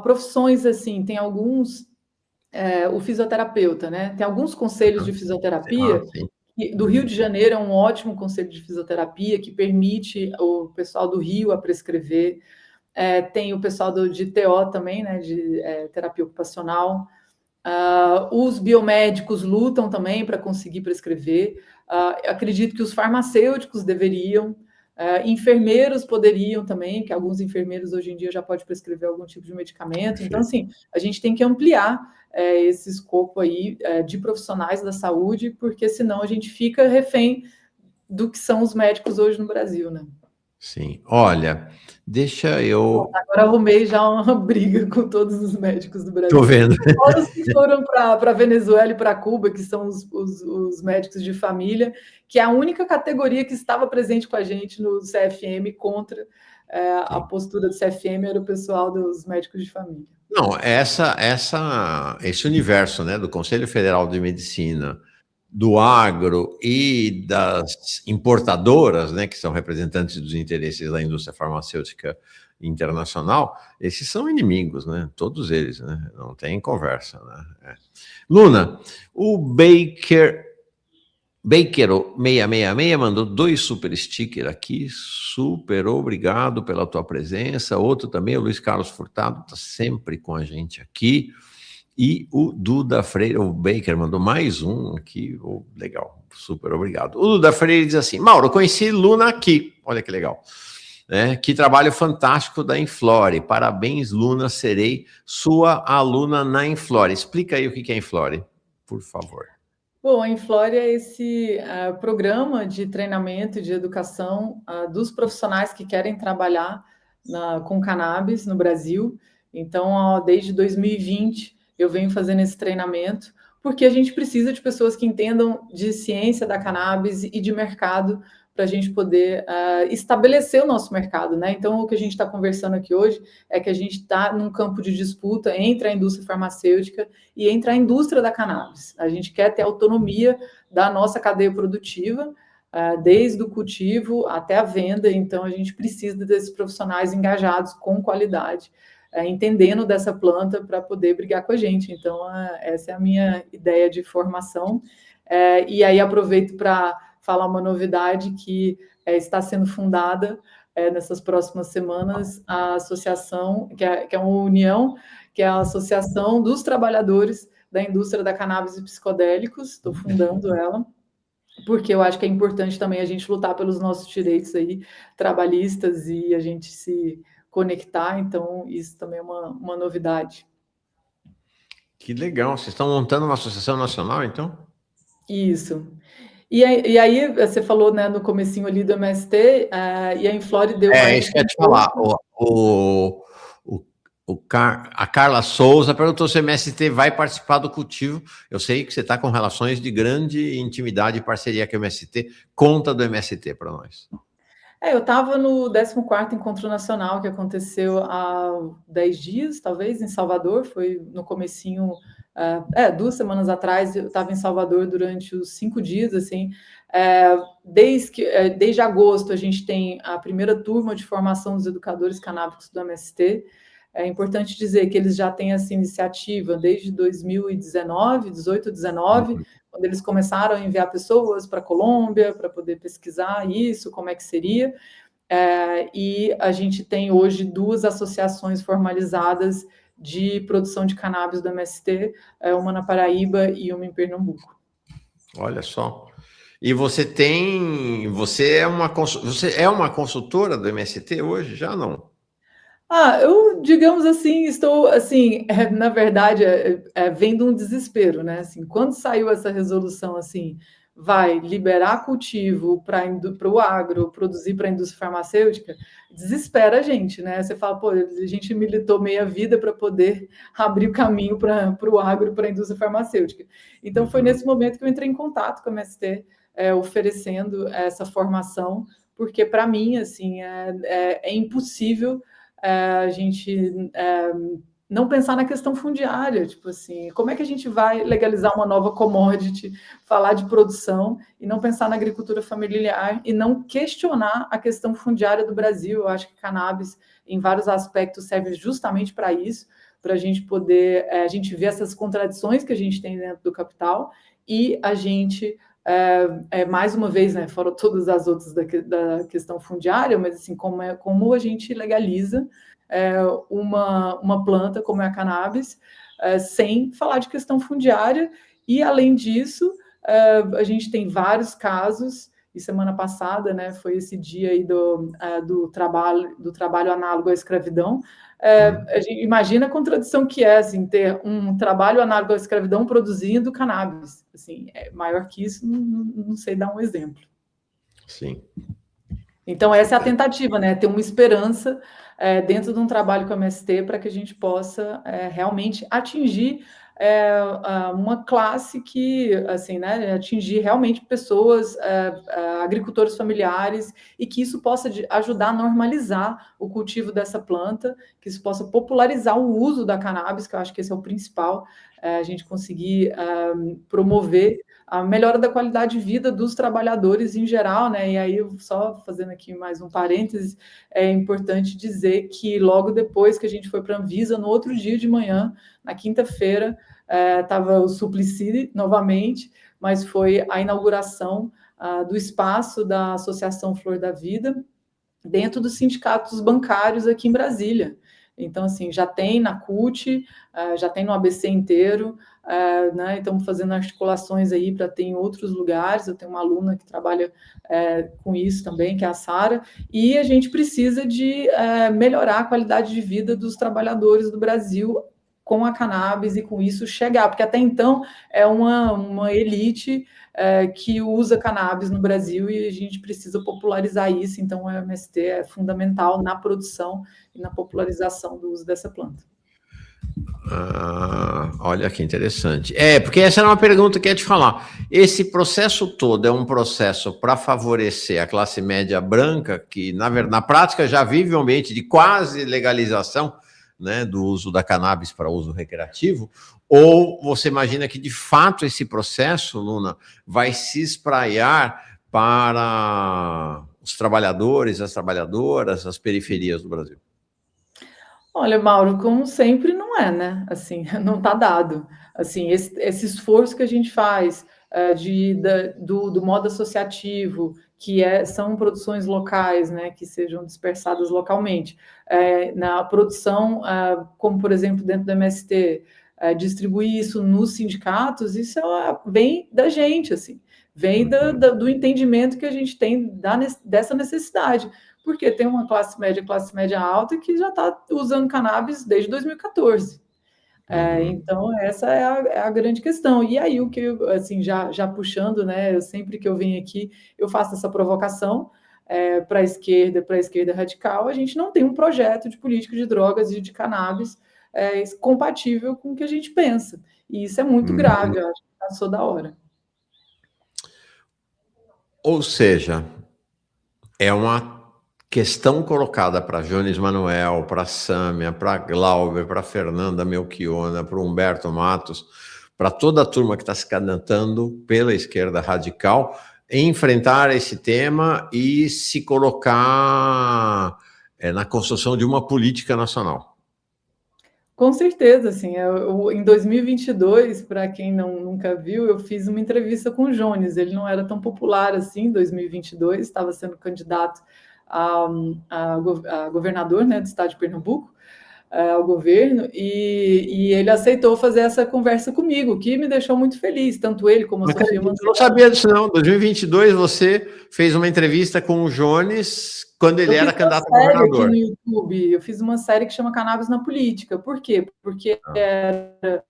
profissões assim, tem alguns, o fisioterapeuta, né? Tem alguns conselhos de fisioterapia, Sim. do Rio de Janeiro é um ótimo conselho de fisioterapia que permite o pessoal do Rio a prescrever. Tem o pessoal de TO também, né? De terapia ocupacional. Os biomédicos lutam também para conseguir prescrever. Acredito que os farmacêuticos deveriam. Enfermeiros poderiam também, que alguns enfermeiros hoje em dia já podem prescrever algum tipo de medicamento. Então, assim, a gente tem que ampliar esse escopo aí de profissionais da saúde, porque senão a gente fica refém do que são os médicos hoje no Brasil, né? Sim. Olha, deixa eu. Agora arrumei já uma briga com todos os médicos do Tô Brasil. vendo. Fora os que foram para a Venezuela e para Cuba, que são os médicos de família, que é a única categoria que estava presente com a gente no CFM contra a postura do CFM era o pessoal dos médicos de família. Não, esse universo, né, do Conselho Federal de Medicina, do agro e das importadoras, né, que são representantes dos interesses da indústria farmacêutica internacional, esses são inimigos, né? Todos eles, né? Não tem conversa, né? Luna, o Baker Baker 666 mandou 2 super stickers aqui. Super obrigado pela tua presença. Outro também, o Luiz Carlos Furtado, está sempre com a gente aqui. E o Duda Freire, o Baker mandou mais um aqui. Oh, legal, super obrigado. O Duda Freire diz assim: Mauro, conheci Luna aqui. Olha que legal. Que trabalho fantástico da Inflore. Parabéns, Luna, serei sua aluna na Inflore. Explica aí o que é Inflore, por favor. Bom, a Inflore é esse programa de treinamento e de educação dos profissionais que querem trabalhar com cannabis no Brasil. Então, desde 2020, eu venho fazendo esse treinamento, porque a gente precisa de pessoas que entendam de ciência da cannabis e de mercado para a gente poder estabelecer o nosso mercado, né? Então, o que a gente está conversando aqui hoje é que a gente está num campo de disputa entre a indústria farmacêutica e entre a indústria da cannabis. A gente quer ter autonomia da nossa cadeia produtiva, desde o cultivo até a venda, então a gente precisa desses profissionais engajados com qualidade, entendendo dessa planta para poder brigar com a gente. Então, essa é a minha ideia de formação. E aí aproveito para falar uma novidade que está sendo fundada nessas próximas semanas, a associação, que é uma união, que é a Associação dos Trabalhadores da Indústria da Cannabis e Psicodélicos. Estou fundando ela, porque eu acho que é importante também a gente lutar pelos nossos direitos aí, trabalhistas, e a gente se conectar. Então, isso também é uma novidade. Que legal. Vocês estão montando uma associação nacional, então? Isso. E aí você falou, né, no comecinho ali do MST, e a Inflore deu mais... Isso que eu ia te falar. A Carla Souza perguntou se o MST vai participar do cultivo. Eu sei que você está com relações de grande intimidade e parceria com o MST. Conta do MST para nós. Eu estava no 14º Encontro Nacional, que aconteceu há 10 dias, talvez, em Salvador. Foi no comecinho, 2 semanas atrás, eu estava em Salvador durante os 5 dias, assim. Desde agosto, a gente tem a primeira turma de formação dos educadores canábicos do MST. É importante dizer que eles já têm essa iniciativa desde 2019, 18, 19, quando eles começaram a enviar pessoas para a Colômbia para poder pesquisar isso, como é que seria. E a gente tem hoje 2 associações formalizadas de produção de cannabis do MST, uma na Paraíba e uma em Pernambuco. Olha só. E você é uma consultora do MST hoje? Já não? Eu, digamos assim, estou, assim, na verdade, vendo um desespero, né? Assim, quando saiu essa resolução, assim, vai liberar cultivo para o agro, produzir para a indústria farmacêutica, desespera a gente, né? Você fala, pô, a gente militou meia vida para poder abrir o caminho para o agro, para a indústria farmacêutica. Então, foi nesse momento que eu entrei em contato com a MST, oferecendo essa formação, porque, para mim, assim, é impossível a gente não pensar na questão fundiária, tipo assim, como é que a gente vai legalizar uma nova commodity, falar de produção e não pensar na agricultura familiar e não questionar a questão fundiária do Brasil? Eu acho que cannabis, em vários aspectos, serve justamente para isso, para a gente poder, a gente ver essas contradições que a gente tem dentro do capital e a gente... mais uma vez, né, fora todas as outras da questão fundiária, mas assim, como a gente legaliza uma planta como é a cannabis, sem falar de questão fundiária. E, além disso, a gente tem vários casos, e semana passada, né, foi esse dia aí do trabalho análogo à escravidão. A gente imagina a contradição que é, assim, ter um trabalho análogo à escravidão produzindo cannabis. Assim, maior que isso, não sei dar um exemplo. Sim. Então, essa é a tentativa, né? Ter uma esperança dentro de um trabalho com a MST para que a gente possa realmente atingir uma classe que, assim, né, atingir realmente pessoas, agricultores familiares, e que isso possa ajudar a normalizar o cultivo dessa planta, que isso possa popularizar o uso da cannabis, que eu acho que esse é o principal, a gente conseguir promover a melhora da qualidade de vida dos trabalhadores em geral, né? E aí, só fazendo aqui mais um parênteses, é importante dizer que logo depois que a gente foi para a Anvisa, no outro dia de manhã, na quinta-feira, estava o Suplicy novamente, mas foi a inauguração do espaço da Associação Flor da Vida, dentro dos sindicatos bancários aqui em Brasília. Então, assim, já tem na CUT, já tem no ABC inteiro, né? Estamos fazendo articulações aí para ter em outros lugares. Eu tenho uma aluna que trabalha com isso também, que é a Sara, e a gente precisa de melhorar a qualidade de vida dos trabalhadores do Brasil com a cannabis e com isso chegar, porque até então é uma elite que usa cannabis no Brasil e a gente precisa popularizar isso, então o MST é fundamental na produção e na popularização do uso dessa planta. Olha que interessante. Porque essa era uma pergunta que eu ia te falar. Esse processo todo é um processo para favorecer a classe média branca, que, na prática, já vive um ambiente de quase legalização, né, do uso da cannabis para uso recreativo, ou você imagina que, de fato, esse processo, Luna, vai se espraiar para os trabalhadores, as trabalhadoras, as periferias do Brasil? Olha, Mauro, como sempre, não é, né? Assim, não está dado. Assim, esse esforço que a gente faz do modo associativo, são produções locais, né, que sejam dispersadas localmente. Na produção, como, por exemplo, dentro do MST, distribuir isso nos sindicatos, isso vem da gente, assim, vem do entendimento que a gente tem dessa necessidade. Porque tem uma classe média alta, que já está usando cannabis desde 2014. Então, essa é a grande questão. E aí, o que eu, assim, já puxando, né, sempre que eu venho aqui, eu faço essa provocação para a esquerda radical. A gente não tem um projeto de política de drogas e de cannabis compatível com o que a gente pensa. E isso é muito grave, eu acho que passou da hora. Ou seja, é uma questão colocada para Jones Manuel, para Sâmia, para Glauber, para Fernanda Melchiona, para Humberto Matos, para toda a turma que está se candidatando pela esquerda radical, enfrentar esse tema e se colocar na construção de uma política nacional. Com certeza, assim, em 2022, para quem nunca viu, eu fiz uma entrevista com o Jones, ele não era tão popular assim em 2022, estava sendo candidato a governador, né, do estado de Pernambuco, ao governo, e ele aceitou fazer essa conversa comigo, que me deixou muito feliz, tanto ele como a Sofia Manzano. Eu não sabia disso, não. Em 2022, você fez uma entrevista com o Jones quando ele era candidato a governador. Aqui no YouTube, eu fiz uma série que chama Cannabis na Política. Por quê? Porque era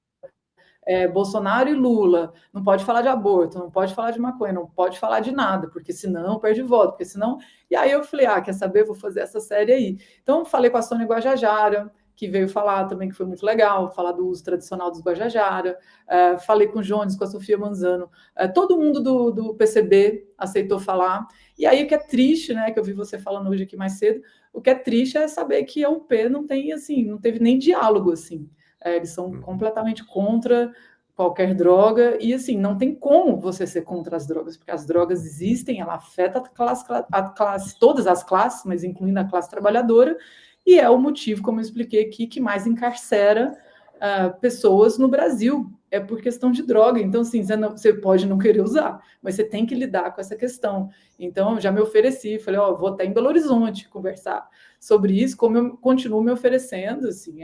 Bolsonaro e Lula. Não pode falar de aborto, não pode falar de maconha, não pode falar de nada, porque senão perde voto, porque senão... E aí eu falei, quer saber? Vou fazer essa série aí. Então, falei com a Sônia Guajajara, que veio falar também, que foi muito legal, falar do uso tradicional dos Guajajara. Falei com o Jones, com a Sofia Manzano. Todo mundo do PCB aceitou falar. E aí o que é triste, né, que eu vi você falando hoje aqui mais cedo, o que é triste é saber que a UP não teve nem diálogo, assim. Eles são completamente contra qualquer droga, e assim, não tem como você ser contra as drogas, porque as drogas existem, ela afeta todas as classes, mas incluindo a classe trabalhadora, e é o motivo, como eu expliquei aqui, que mais encarcera pessoas no Brasil, é por questão de droga. Então, assim, você pode não querer usar, mas você tem que lidar com essa questão. Então, eu já me ofereci, falei, vou até em Belo Horizonte conversar sobre isso, como eu continuo me oferecendo, assim,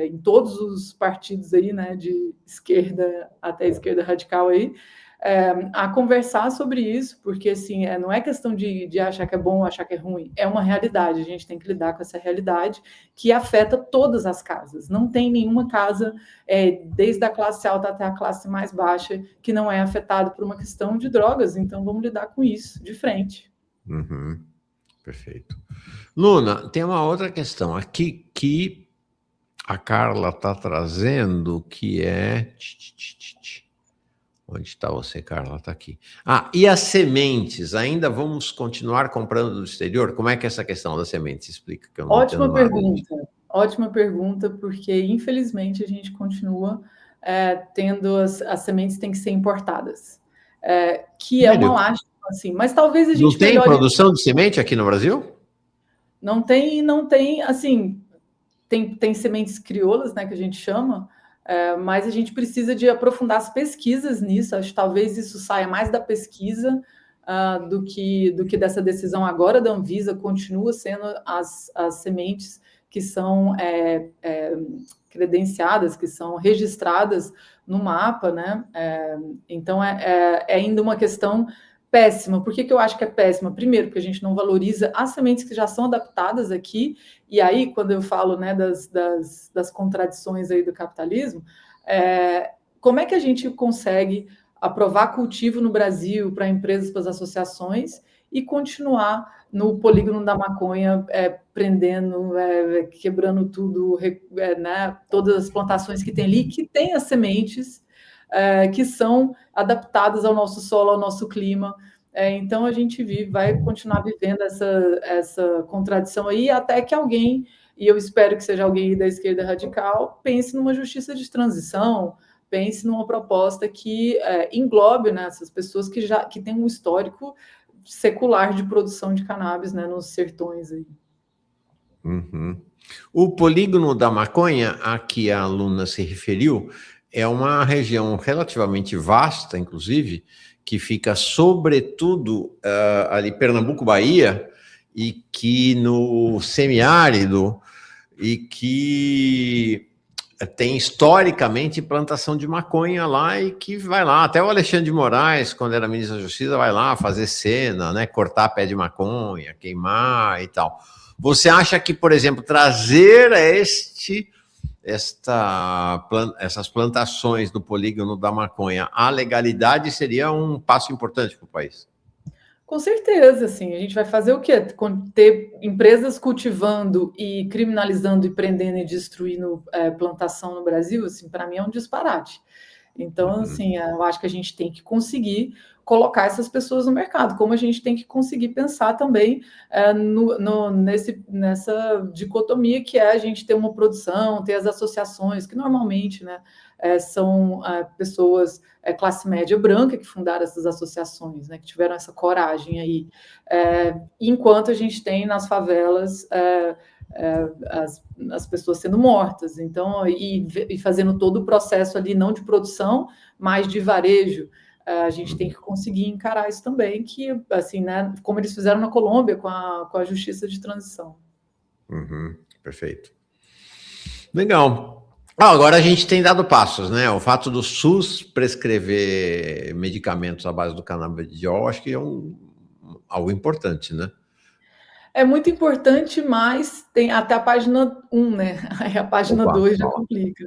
em todos os partidos aí, né, de esquerda até esquerda radical aí, a conversar sobre isso, porque, assim, não é questão de achar que é bom ou achar que é ruim, é uma realidade, a gente tem que lidar com essa realidade que afeta todas as casas. Não tem nenhuma casa, desde a classe alta até a classe mais baixa, que não é afetada por uma questão de drogas, então vamos lidar com isso de frente. Perfeito. Luna, tem uma outra questão aqui que a Carla está trazendo, que é... Onde está você, Carla? Está aqui. E as sementes? Ainda vamos continuar comprando do exterior? Como é que é essa questão das sementes? Explica, que eu não Ótima pergunta. Ótima pergunta, porque, infelizmente, a gente continua tendo as sementes têm que ser importadas. Que é uma lástima, assim. Mas talvez a gente... Não tem produção de semente aqui no Brasil? Não tem, assim... Tem sementes crioulas, né, que a gente chama, mas a gente precisa de aprofundar as pesquisas nisso. Acho que talvez isso saia mais da pesquisa do que dessa decisão agora da Anvisa. Continua sendo as sementes que são credenciadas, que são registradas no mapa, né? Então, é ainda uma questão péssima. Por que eu acho que é péssima? Primeiro, porque a gente não valoriza as sementes que já são adaptadas aqui, e aí, quando eu falo, né, das contradições aí do capitalismo, como é que a gente consegue aprovar cultivo no Brasil para empresas, para as associações, e continuar no polígono da maconha, prendendo, quebrando tudo, né, todas as plantações que tem ali, que tem as sementes que são adaptadas ao nosso solo, ao nosso clima. Então a gente vai continuar vivendo essa contradição aí, até que alguém, e eu espero que seja alguém da esquerda radical, pense numa justiça de transição, pense numa proposta que englobe, né, essas pessoas que têm um histórico secular de produção de cannabis, né, nos sertões aí. Uhum. O polígono da maconha, a que a aluna se referiu, é uma região relativamente vasta, inclusive, que fica sobretudo ali Pernambuco, Bahia, e que no semiárido, e que tem historicamente plantação de maconha lá, e que vai lá, até o Alexandre de Moraes, quando era ministro da Justiça, vai lá fazer cena, né, cortar pé de maconha, queimar e tal. Você acha que, por exemplo, trazer essas plantações do polígono da maconha à legalidade seria um passo importante para o país? Com certeza, assim, a gente vai fazer o quê? Ter empresas cultivando e criminalizando e prendendo e destruindo plantação no Brasil, assim, para mim é um disparate. Então, assim, eu acho que a gente tem que conseguir colocar essas pessoas no mercado, como a gente tem que conseguir pensar também nessa dicotomia que é a gente ter uma produção, ter as associações, que normalmente, né, são pessoas classe média branca que fundaram essas associações, né, que tiveram essa coragem aí, enquanto a gente tem nas favelas as pessoas sendo mortas, então, e fazendo todo o processo ali, não de produção, mas de varejo. A gente tem que conseguir encarar isso também, que, assim, né, como eles fizeram na Colômbia com a justiça de transição. Perfeito. Legal. Agora a gente tem dado passos, né? O fato do SUS prescrever medicamentos à base do canabidiol, acho que é algo importante, né? É muito importante, mas tem até a página 1, né? Aí a página 2 já complica.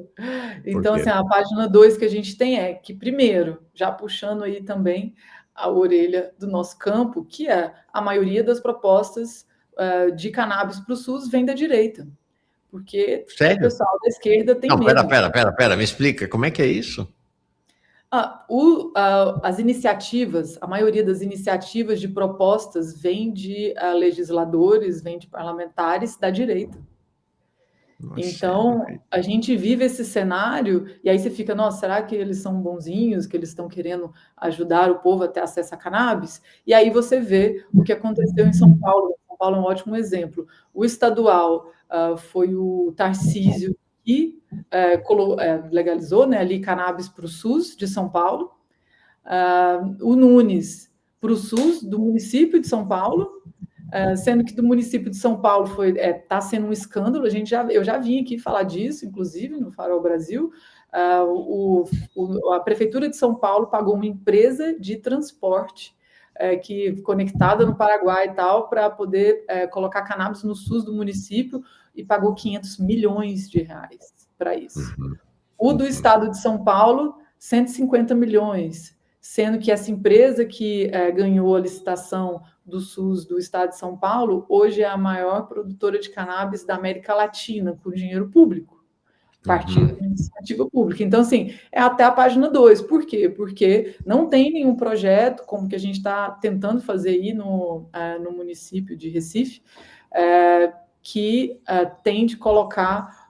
Então, assim, a página 2 que a gente tem é que, primeiro, já puxando aí também a orelha do nosso campo, que é a maioria das propostas de cannabis para o SUS vem da direita. Porque Sério? o pessoal da esquerda tem medo. Pera, me explica, como é que é isso? As iniciativas, a maioria das iniciativas de propostas vem de legisladores, vem de parlamentares da direita. Nossa, então, a gente vive esse cenário, e aí você fica, nossa, será que eles são bonzinhos, que eles estão querendo ajudar o povo a ter acesso a cannabis? E aí você vê o que aconteceu em São Paulo. São Paulo é um ótimo exemplo. O estadual foi o Tarcísio que legalizou, né, ali cannabis para o SUS de São Paulo. O Nunes para o SUS do município de São Paulo, sendo que do município de São Paulo está sendo um escândalo. Eu já vim aqui falar disso, inclusive, no Farol Brasil. A Prefeitura de São Paulo pagou uma empresa de transporte que conectada no Paraguai e tal, para poder colocar cannabis no SUS do município, e pagou 500 milhões de reais para isso. O do estado de São Paulo, 150 milhões, sendo que essa empresa que ganhou a licitação do SUS do estado de São Paulo, hoje é a maior produtora de cannabis da América Latina, com dinheiro público, partindo de iniciativa pública. Então, assim, é até a página 2. Por quê? Porque não tem nenhum projeto, como que a gente está tentando fazer aí no município de Recife, que tem de colocar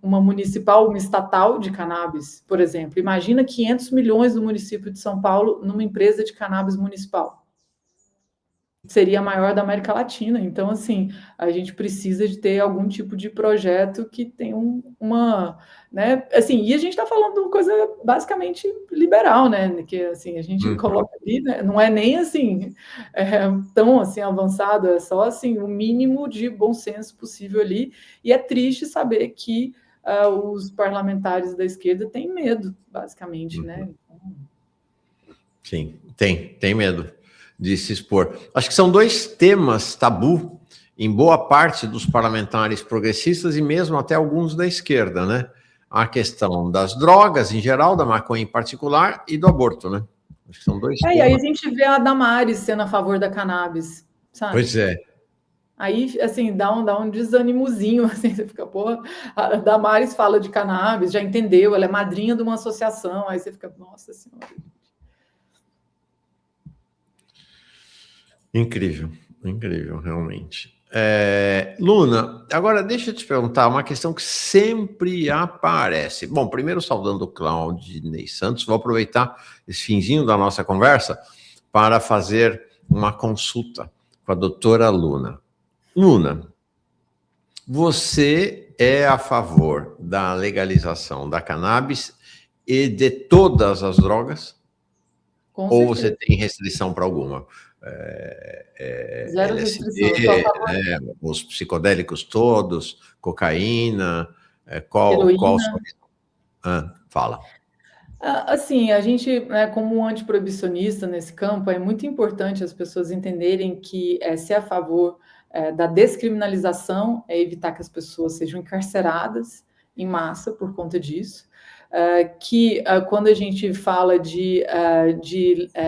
uma municipal, uma estatal de cannabis, por exemplo. Imagina 500 milhões do município de São Paulo numa empresa de cannabis municipal. seria a maior da América Latina. Então, assim, a gente precisa de ter algum tipo de projeto que tenha uma, né, assim, e a gente está falando de uma coisa basicamente liberal, né, que, assim, a gente coloca ali, né, não é nem, assim, tão, assim, avançado, é só, assim, o mínimo de bom senso possível ali, e é triste saber que os parlamentares da esquerda têm medo, basicamente, né. Sim, tem medo de se expor. Acho que são dois temas tabu em boa parte dos parlamentares progressistas e mesmo até alguns da esquerda, né? A questão das drogas em geral, da maconha em particular e do aborto, né? Acho que são dois E aí a temas. gente vê a Damares sendo a favor da cannabis, sabe? Pois é. Aí, assim, dá um desânimozinho, assim, você fica, pô, a Damares fala de cannabis, já entendeu, ela é madrinha de uma associação, aí você fica, nossa senhora. Incrível, incrível, realmente. Luna, agora deixa eu te perguntar uma questão que sempre aparece. Bom, primeiro saudando o Claudinei Santos, vou aproveitar esse finzinho da nossa conversa para fazer uma consulta com a doutora Luna. Luna, você é a favor da legalização da cannabis e de todas as drogas? Com Ou você certeza. tem restrição para alguma? Zero restrição. Eu sou a LSD, favor né, os psicodélicos todos, cocaína, de qual a sua heroína. visão? Fala. Assim, a gente, né, como um antiproibicionista nesse campo, é muito importante as pessoas entenderem que ser a favor da descriminalização é evitar que as pessoas sejam encarceradas em massa por conta disso. Que quando a gente fala de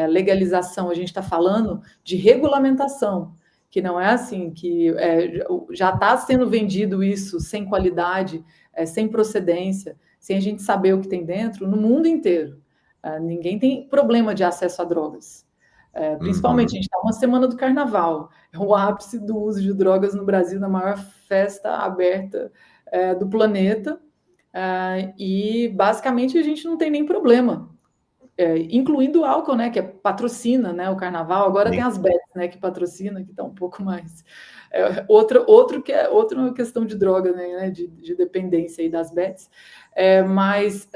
legalização, a gente está falando de regulamentação, que não é assim, que já está sendo vendido isso sem qualidade, sem procedência, sem a gente saber o que tem dentro, no mundo inteiro. Ninguém tem problema de acesso a drogas. Principalmente, a gente está uma semana do carnaval, é o ápice do uso de drogas no Brasil, na maior festa aberta do planeta, e basicamente a gente não tem nem problema. Incluindo o álcool, né, que patrocina, né, o carnaval. Agora tem as bets, né, que patrocina, que está um pouco mais outra questão de droga, né, de dependência aí das bets. Mas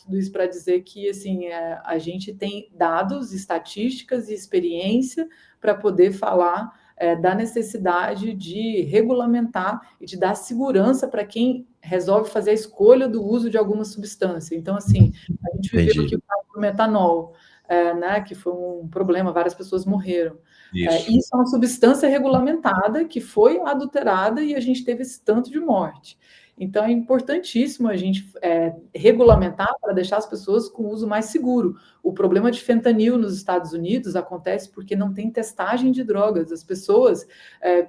tudo isso para dizer que assim a gente tem dados, estatísticas e experiência para poder falar da necessidade de regulamentar e de dar segurança para quem resolve fazer a escolha do uso de alguma substância. Então, assim, a gente viveu aqui o caso do metanol, né, que foi um problema, várias pessoas morreram. Isso é uma substância regulamentada que foi adulterada e a gente teve esse tanto de morte. Então, é importantíssimo a gente regulamentar para deixar as pessoas com uso mais seguro. O problema de fentanil nos Estados Unidos acontece porque não tem testagem de drogas. As pessoas,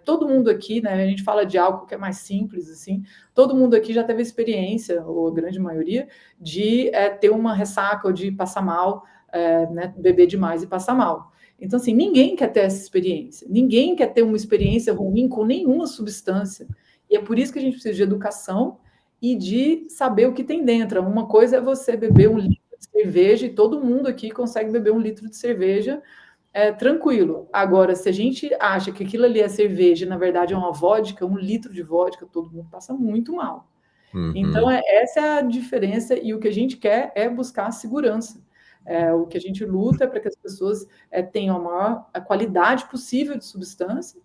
todo mundo aqui, né, a gente fala de álcool que é mais simples, assim, todo mundo aqui já teve experiência, ou a grande maioria, de ter uma ressaca ou de passar mal, né, beber demais e passar mal. Então, assim, ninguém quer ter essa experiência. Ninguém quer ter uma experiência ruim com nenhuma substância. E é por isso que a gente precisa de educação e de saber o que tem dentro. Uma coisa é você beber um litro de cerveja, e todo mundo aqui consegue beber um litro de cerveja tranquilo. Agora, se a gente acha que aquilo ali é cerveja, na verdade é uma vodka, um litro de vodka, todo mundo passa muito mal. Então, essa é a diferença, e o que a gente quer é buscar a segurança. O que a gente luta é para que as pessoas tenham a qualidade possível de substância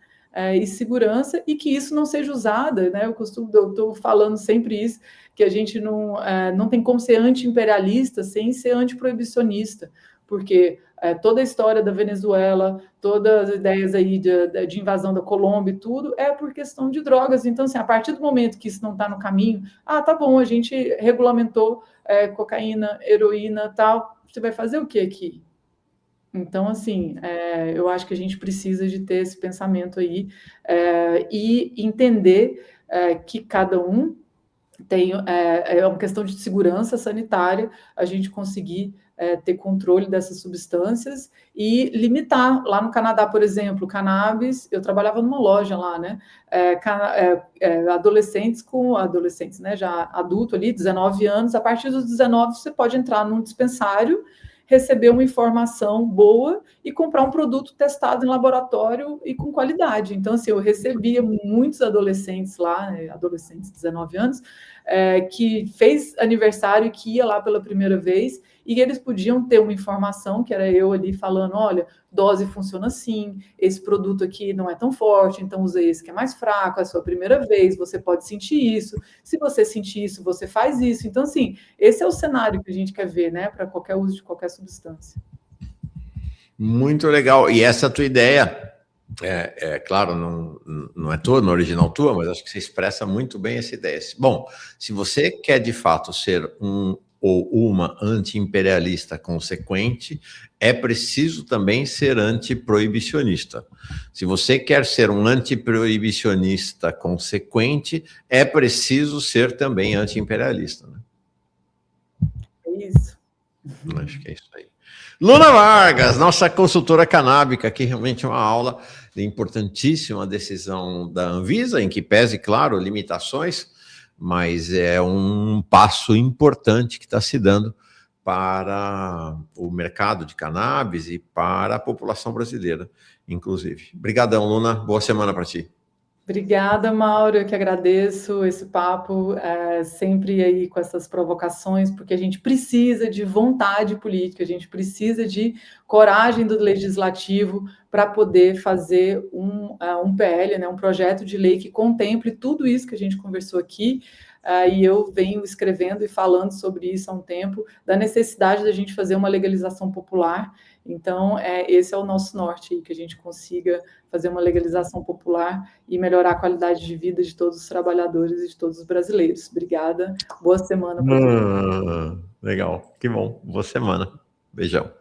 e segurança, e que isso não seja usada, né? Eu estou falando sempre isso, que a gente não tem como ser anti-imperialista sem ser antiproibicionista, porque toda a história da Venezuela, todas as ideias aí de invasão da Colômbia e tudo, é por questão de drogas. Então, assim, a partir do momento que isso não está no caminho, tá bom, a gente regulamentou cocaína, heroína, tal, você vai fazer o que aqui? Então, assim, eu acho que a gente precisa de ter esse pensamento aí e entender que cada um tem uma questão de segurança sanitária, a gente conseguir ter controle dessas substâncias e limitar. Lá no Canadá, por exemplo, cannabis, eu trabalhava numa loja lá, né? Adolescentes, né? Já adulto ali, 19 anos, a partir dos 19 você pode entrar num dispensário, receber uma informação boa e comprar um produto testado em laboratório e com qualidade. Então, assim, eu recebia muitos adolescentes lá, adolescentes de 19 anos, que fez aniversário e que ia lá pela primeira vez, e eles podiam ter uma informação, que era eu ali falando, olha, dose funciona assim, esse produto aqui não é tão forte, então use esse que é mais fraco, é a sua primeira vez, você pode sentir isso, se você sentir isso, você faz isso. Então, assim, esse é o cenário que a gente quer ver, né, para qualquer uso de qualquer substância. Muito legal. E essa tua ideia, claro, não é tua, não é original tua, mas acho que você expressa muito bem essa ideia. Bom, se você quer de fato ser um ou uma anti-imperialista consequente, é preciso também ser antiproibicionista. Se você quer ser um antiproibicionista consequente, é preciso ser também anti-imperialista. Né? É isso. Acho que é isso aí. Luna Vargas, nossa consultora canábica, aqui realmente uma aula de importantíssima decisão da Anvisa, em que pese, claro, limitações, mas é um passo importante que está se dando para o mercado de cannabis e para a população brasileira, inclusive. Obrigadão, Luna. Boa semana para ti. Obrigada, Mauro, eu que agradeço esse papo, sempre aí com essas provocações, porque a gente precisa de vontade política, a gente precisa de coragem do legislativo para poder fazer um PL, né, um projeto de lei que contemple tudo isso que a gente conversou aqui, e eu venho escrevendo e falando sobre isso há um tempo, da necessidade da gente fazer uma legalização popular. Então, esse é o nosso norte, que a gente consiga fazer uma legalização popular e melhorar a qualidade de vida de todos os trabalhadores e de todos os brasileiros. Obrigada, boa semana para todos. Legal, que bom, boa semana. Beijão.